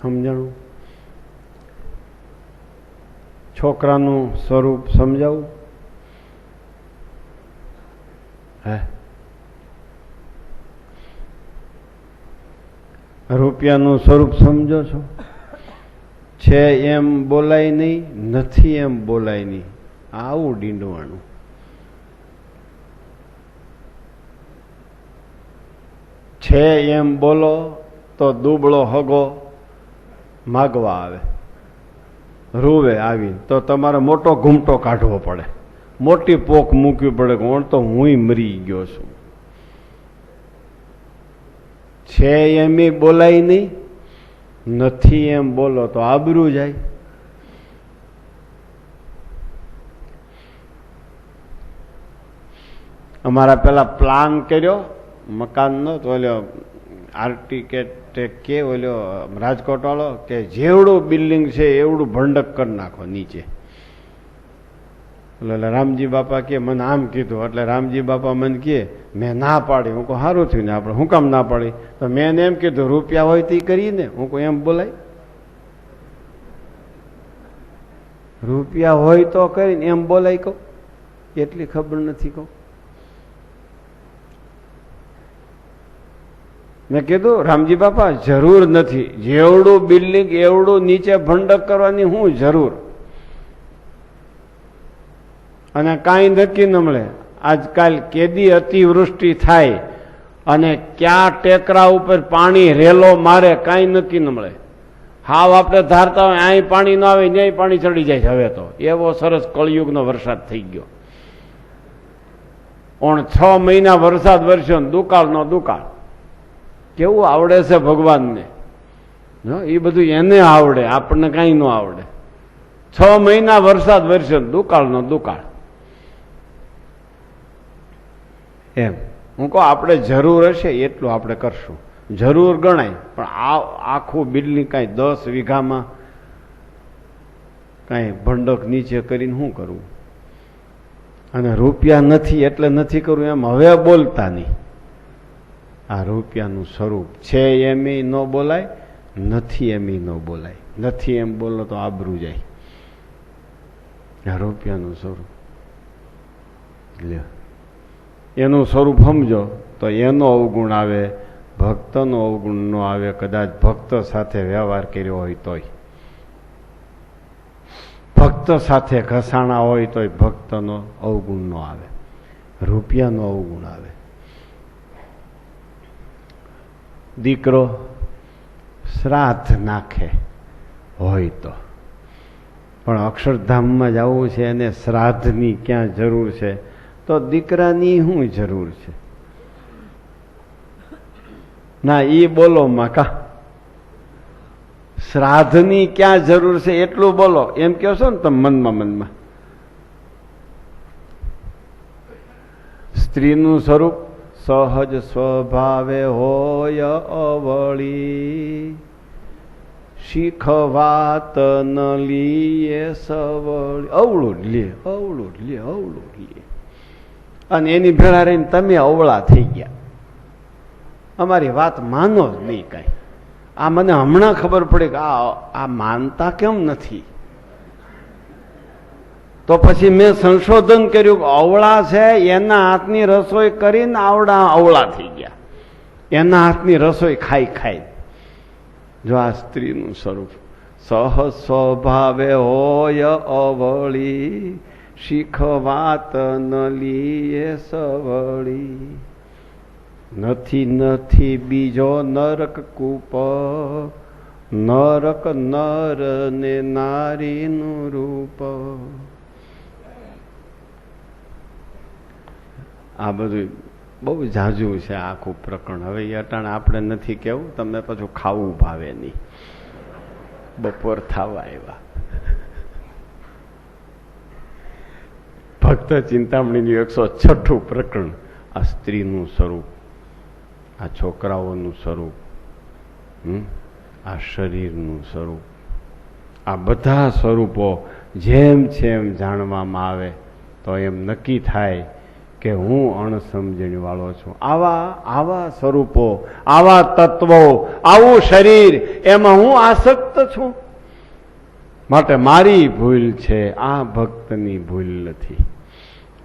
સમજાણું? છોકરાનું સ્વરૂપ સમજાવું? હે? રૂપિયાનું સ્વરૂપ સમજો છો? છે એમ બોલાય નહીં, નથી એમ બોલાય નહીં, આવું ડીંડવાણું. છે એમ બોલો તો દુબળો હગો માગવા આવે, રૂવે આવી તો તમારે મોટો ઘૂમટો કાઢવો પડે, મોટી પોક મૂકવી પડે કે હું તો હુંય મરી ગયો છું. છે એમ બોલાય નહીં, નથી એમ બોલો તો આબરૂ જાય. અમારા પેલા પ્લાન કર્યો મકાનનો, તો ઓલો આર્ટિકેટ કે ઓલો રાજકોટ વાળો કે જેવડું બિલ્ડિંગ છે એવડું ભંડક કરી નાખો નીચે. એટલે રામજી બાપા કે મને આમ કીધું, એટલે રામજી બાપા મને કહે મેં ના પાડી. હું કહું સારું થયું ને, આપણે હું કામ ના પાડી? તો મેં એને એમ કીધું રૂપિયા હોય તો કરીને. હું કહું એમ બોલાય? રૂપિયા હોય તો કરીને એમ બોલાય? કહું એટલી ખબર નથી. કહું મેં કીધું રામજી બાપા જરૂર નથી, જેવડું બિલ્ડિંગ એવડું નીચે ભંડક કરવાની હું જરૂર. અને કાંઈ નક્કી ન મળે. આજકાલ કેદી અતિવૃષ્ટિ થાય અને ક્યાં ટેકરા ઉપર પાણી રેલો મારે કાંઈ નક્કી ન મળે. હાવ આપણે ધારતા હોય અહીં પાણી ન આવે ન્યાય પાણી ચડી જાય છે. હવે તો એવો સરસ કળિયુગનો વરસાદ થઈ ગયો. 6 મહિના વરસાદ વરસ્યો ને દુકાળનો દુકાળ. કેવું આવડે છે ભગવાનને, એ બધું એને આવડે, આપણને કાંઈ ન આવડે. 6 મહિના વરસાદ વરસ્યો દુકાળનો દુકાળ. એમ હું કહું આપણે જરૂર હશે એટલું આપણે કરશું, જરૂર ગણાય. પણ આખું બિલ્ડિંગ કાંઈ 10 વીઘામાં કાંઈ ભંડક નીચે કરીને શું કરવું? અને રૂપિયા નથી એટલે નથી કરવું એમ હવે બોલતા નહીં. આ રૂપિયાનું સ્વરૂપ છે એમ ન બોલાય, નથી એમ ન બોલાય. નથી એમ બોલો તો આબરૂ જાય. આ રૂપિયાનું સ્વરૂપ લ્યો, એનું સ્વરૂપ સમજો તો એનો અવગુણ આવે, ભક્તનો અવગુણ ન આવે. કદાચ ભક્ત સાથે વ્યવહાર કર્યો હોય તોય, ભક્ત સાથે ઘસાણા હોય તોય ભક્તનો અવગુણ ન આવે, રૂપિયાનો અવગુણ આવે. દીકરો શ્રાદ્ધ નાખે હોય તો, પણ અક્ષરધામમાં જવું છે એને શ્રાદ્ધની ક્યાં જરૂર છે? તો દીકરાની શું જરૂર છે? ના ઈ બોલો માકા, શ્રાદ્ધની ક્યાં જરૂર છે એટલું બોલો. એમ કહો છો ને તમે મનમાં. સ્ત્રીનું સ્વરૂપ સહજ સ્વભાવે હોય અવળી, શીખવાત ન લીએ સવળી. અવળું જ લે, અવળું જ લે, અવળું જ લે. અને એની ભેળા રહીને તમે અવળા થઈ ગયા. અમારી વાત માનો જ નહીં કાંઈ. આ મને હમણાં ખબર પડી કે આ માનતા કેમ નથી. તો પછી મેં સંશોધન કર્યું કે અવળા છે એના હાથની રસોઈ કરીને અવળા થઈ ગયા, એના હાથની રસોઈ ખાઈ. જો આ સ્ત્રીનું સ્વરૂપ સહજ સ્વભાવે હોય અવળી, શીખવાત ન લીએ સવળી. નથી બીજો નરક કૂપ, નરક નર ને નારીનું રૂપ. આ બધું બહુ ઝાઝું છે આખું પ્રકરણ. હવે એ અટાણે આપણે નથી કેવું, તમને પાછું ખાવું ભાવે નહીં. બપોર થવા આવ્યા. ભક્ત ચિંતામણીનું 106 પ્રકરણ. આ સ્ત્રીનું સ્વરૂપ, આ છોકરાઓનું સ્વરૂપ, આ શરીરનું સ્વરૂપ, આ બધા સ્વરૂપો જેમ છે એમ જાણવામાં આવે તો એમ નક્કી થાય કે હું અણસમજણ વાળો છું. આવા સ્વરૂપો, આવા તત્વો, આવું શરીર, એમાં હું આસક્ત છું. માટે મારી ભૂલ છે, આ ભક્તની ભૂલ નથી.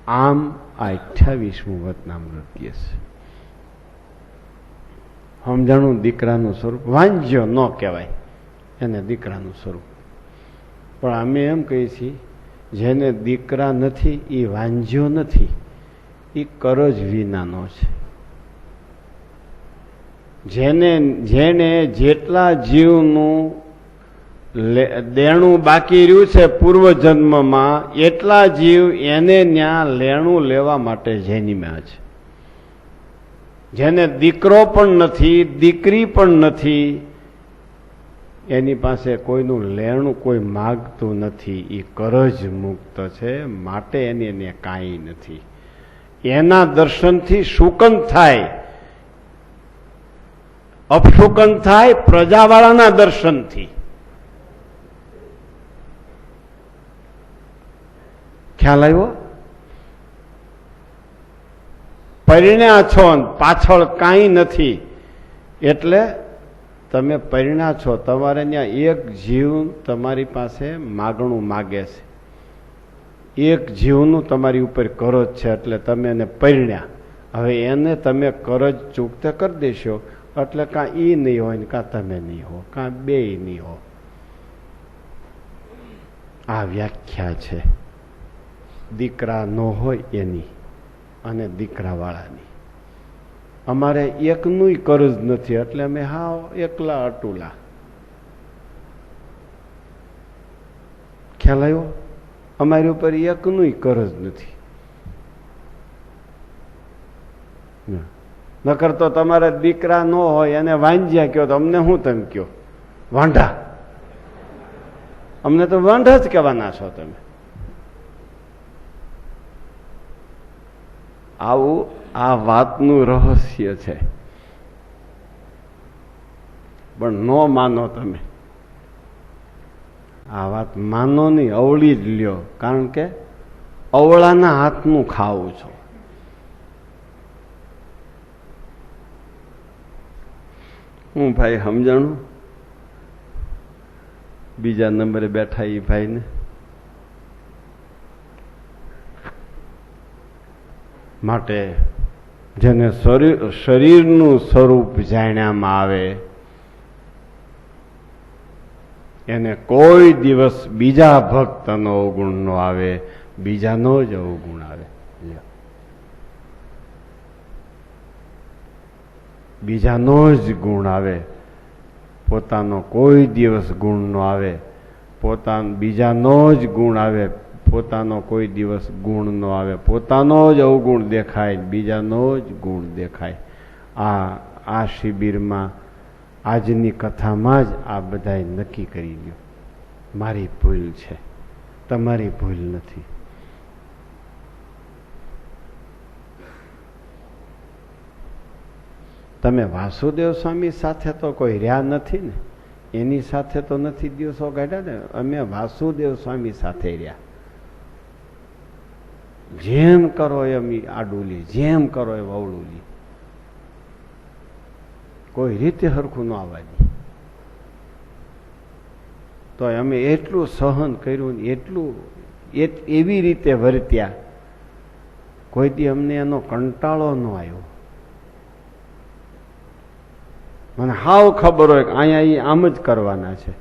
આમ આ 28મું વચનામૃત કહે છે. સમજાણું? દીકરાનું સ્વરૂપ વાંજ્યો ન કહેવાય એને, દીકરાનું સ્વરૂપ. પણ અમે એમ કહીએ છીએ જેને દીકરા નથી એ વાંજ્યો નથી, એ કરજ વિનાનો છે. જેને જેટલા જીવનું દેણું બાકી રહ્યું છે પૂર્વજન્મમાં, એટલા જીવ એને ન્યા લેણું લેવા માટે જન્મ્યા છે. જેને દીકરો પણ નથી, દીકરી પણ નથી, એની પાસે કોઈનું લેણું કોઈ માગતું નથી, એ કરજ મુક્ત છે. માટે એને કાંઈ નથી. એના દર્શનથી શુકન થાય, અપશુકન થાય પ્રજાવાળાના દર્શનથી. ખ્યાલ આવ્યો? પરિણ્યા છો પાછળ કાંઈ નથી એટલે તમે પરિણ્યા છો. તમારે ત્યાં એક જીવ તમારી પાસે માગણું માગે છે, એક જીવનું તમારી ઉપર કરજ છે એટલે તમે એને પરિણ્યા. હવે એને તમે કરજ ચૂકતે કરી દેશો એટલે કાં ઈ નહીં હોય ને કાં તમે નહીં હો, કાં બેય નહીં હો. આ વ્યાખ્યા છે દીકરા ન હોય એની અને દીકરાવાળાની. અમારે એકનું કરજ નથી એટલે અમે હાવ એકલા અટુલા. ખ્યાલ આવ્યો? અમારી ઉપર એકનું કરજ નથી. નકર તો તમારે દીકરા ન હોય એને વાંજ્યા કયો તો અમને શું તમે કયો? વાંઢા. અમને તો વાંઢા જ કહેવાના છો તમે. આવું આ વાતનું રહસ્ય છે. પણ ન માનો તમે, આ વાત માનો નહીં, અવળી જ લ્યો. કારણ કે અવળાના હાથનું ખાવું છો. હું ભાઈ સમજાણું બીજા નંબરે બેઠા એ ભાઈને માટે જેને શરીરનું સ્વરૂપ જાણ્યામાં આવે એને કોઈ દિવસ બીજા ભક્તનો અવગુણ ન આવે, બીજાનો જ અવગુણ આવે. બીજાનો જ ગુણ આવે, પોતાનો કોઈ દિવસ ગુણ ન આવે. બીજાનો જ ગુણ આવે, પોતાનો કોઈ દિવસ ગુણ ન આવે. પોતાનો જ અવગુણ દેખાય, બીજાનો જ ગુણ દેખાય. આ શિબિરમાં આજની કથામાં જ આ બધાએ નક્કી કરી લ્યો. મારી ભૂલ છે, તમારી ભૂલ નથી. તમે વાસુદેવ સ્વામી સાથે તો કોઈ રહ્યા નથી ને, એની સાથે તો નથી દિવસો કાઢ્યા ને. અમે વાસુદેવ સ્વામી સાથે રહ્યા. જેમ કરો એમ આડું લી, જેમ કરો એમ અવળું લી, કોઈ રીતે હરખું ન આવવા દે. તો અમે એટલું સહન કર્યું ને એટલું એવી રીતે વર્ત્યા, કોઈ દી અમને એનો કંટાળો ન આવ્યો. મને હાવ ખબર હોય કે અહીંયા આમ જ કરવાના છે,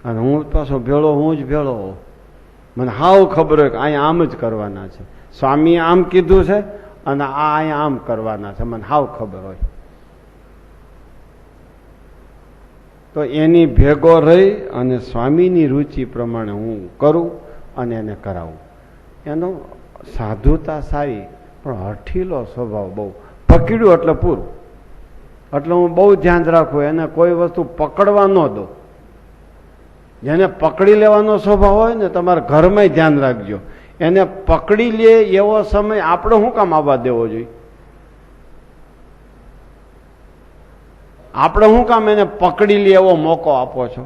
અને હું પાછો ભેળો, હું જ ભેળો. મને હાવ ખબર હોય કે અહીંયા આમ જ કરવાના છે. સ્વામીએ આમ કીધું છે અને આ અહીંયા આમ કરવાના છે, મને હાવ ખબર હોય. તો એની ભેગો રહી અને સ્વામીની રુચિ પ્રમાણે હું કરું અને એને કરાવું. એનો સાધુતા સારી, પણ હઠીલો સ્વભાવ બહુ. પકડ્યું એટલે પૂરું. એટલે હું બહુ ધ્યાન રાખું, એને કોઈ વસ્તુ પકડવા ન દો. જેને પકડી લેવાનો સ્વભાવ હોય ને, તમારા ઘરમાં ધ્યાન રાખજો. એને પકડી લે એવો સમય આપણે શું કામ આવવા દેવો જોઈએ? આપણે શું કામ એને પકડી લે એવો મોકો આપો છો?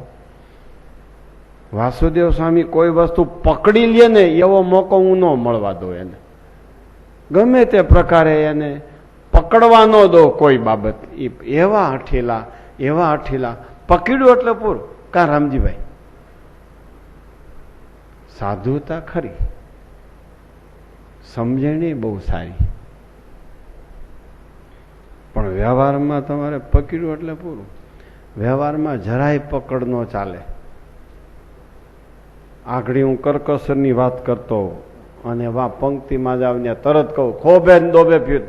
વાસુદેવ સ્વામી કોઈ વસ્તુ પકડી લે ને એવો મોકો હું ન મળવા દઉં એને. ગમે તે પ્રકારે એને પકડવા ન દો કોઈ બાબત. એવા હઠીલા પકડ્યું એટલે પૂરું. કા રામજીભાઈ, સાધુતા ખરી, સમજણી બહુ સારી, પણ વ્યવહારમાં તમારે પકડ્યું એટલે પૂરું. વ્યવહારમાં જરાય પકડ ન ચાલે. આગળ હું કરકસરની વાત કરતો અને વા પંક્તિમાં જ આવીને તરત કહું, ખોબે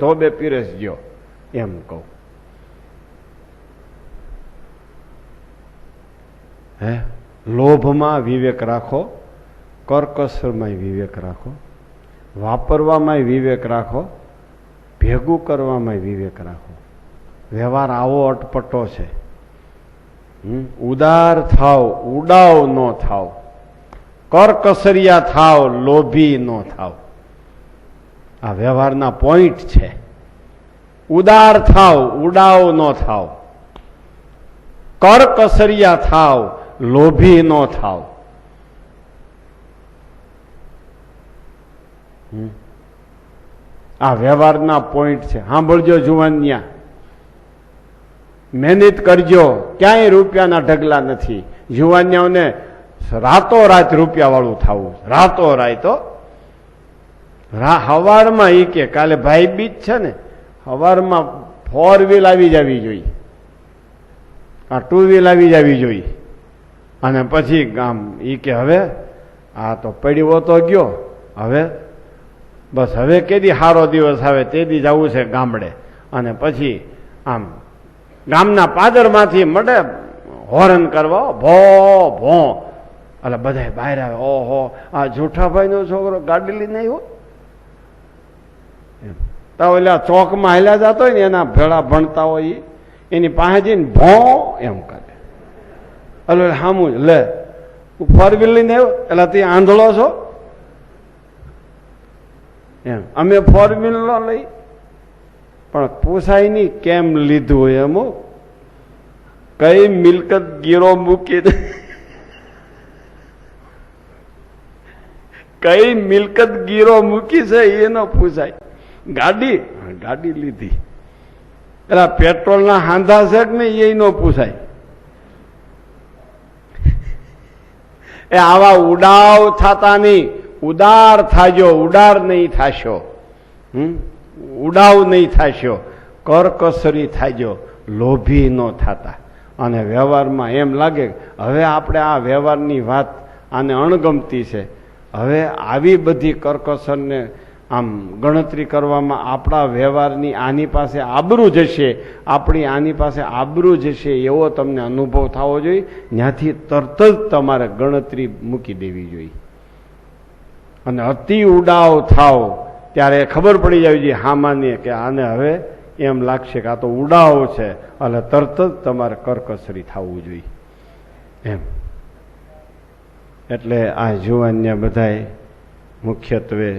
ધોબે પીરસ ગયો એમ કહું. હે, લોભમાં વિવેક રાખો, કરકસરમાં વિવેક રાખો, વાપરવામાં વિવેક રાખો, ભેગું કરવામાં વિવેક રાખો. વ્યવહાર આવો અટપટો છે. ઉદાર થાવ, ઉડાવ ન થાવ. કરકસરિયા થાવ, લોભી ન થાવ. આ વ્યવહારના પોઈન્ટ છે. ઉદાર થાવ, ઉડાવ ન થાવ. કરકસરિયા થાવ, લોભી ન થાવ. આ વ્યવહારના પોઈન્ટ છે. સાંભળજો જુવાનિયા, મહેનત કરજો. ક્યાંય રૂપિયાના ઢગલા નથી. જુવાનિયાઓને રાતોરાત રૂપિયા વાળું થવું, રાતોરાત. હવારમાં એ કે કાલે ભાઈ બીજ છે ને, હવારમાં 4 વ્હીલ આવી જવી જોઈએ, આ 2 વ્હીલ આવી જવી જોઈએ. અને પછી ગામ એ કે હવે આ તો પડ્યો તો ગયો, હવે બસ હવે કેદી સારો દિવસ આવે તેદી જવું છે ગામડે. અને પછી આમ ગામના પાદરમાંથી મળે હોરન કરવા, ભો ભો. એટલે બધા બહાર આવે, ઓહો આ જૂઠાભાઈ નો છોકરો ગાડી લઈને આવ્યો. તો એટલે ચોકમાં હાલ્યા જતો હોય ને, એના ભેળા ભણતા હોય એની પાસે જઈને ભો એમ કરે. એટલે સામું લે 4 વ્હીલ લઈને આવ્યો, એટલે તે આંધળો છો એમ. અમે 4 વ્હીલ ન લઈ, પણ પૂછાય નહીં કેમ લીધું હોય એમ કઈ મિલકત ગીરો મૂકી કઈ મિલકત ગીરો મૂકી છે એ ન પૂછાય. ગાડી લીધી પેલા પેટ્રોલના હાંધા છે કે નહીં એ ન પૂછાય. એ આવા ઉડાવ થતા નહીં, ઉદાર થાજો, ઉડાર નહીં થાશો, ઉડાવ નહીં થાશો, કરકસરી થાજો, લોભી ન થતા. અને વ્યવહારમાં એમ લાગે હવે આપણે આ વ્યવહારની વાત આને અણગમતી છે, હવે આવી બધી કરકસરને આમ ગણતરી કરવામાં આપણા વ્યવહારની આની પાસે આબરૂ જશે, આપણી આની પાસે આબરૂ જશે એવો તમને અનુભવ થવો જોઈએ. ત્યાંથી તરત જ તમારે ગણતરી મૂકી દેવી જોઈએ. અને અતિ ઉડાવ થાવ ત્યારે ખબર પડી જાય છે હામાને કે આને હવે એમ લાગશે કે આ તો ઉડાવ છે, એટલે તરત જ તમારે કરકસરી થવું જોઈએ એમ. એટલે આ જુવાન્ય બધાય મુખ્યત્વે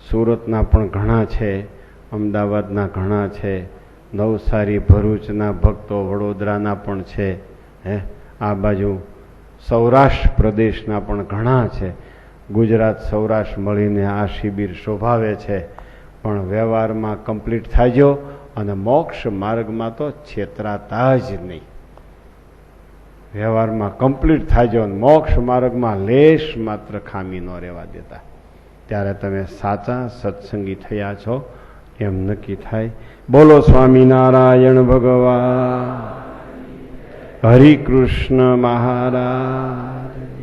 સુરતના પણ ઘણા છે, અમદાવાદના ઘણા છે, નવસારી ભરૂચના ભક્તો, વડોદરાના પણ છે, આ બાજુ સૌરાષ્ટ્ર પ્રદેશના પણ ઘણા છે. ગુજરાત સૌરાષ્ટ્ર મળીને આ શિબિર શોભાવે છે. પણ વ્યવહારમાં કમ્પ્લીટ થાજો અને મોક્ષ માર્ગમાં તો છેતરાતા જ નહીં. વ્યવહારમાં કમ્પ્લીટ થાજો અને મોક્ષ માર્ગમાં લેશ માત્ર ખામી ન રહેવા દેતા. ત્યારે તમે સાચા સત્સંગી થયા છો એમ નક્કી થાય. બોલો સ્વામિનારાયણ ભગવાન, હરિ કૃષ્ણ મહારાજ.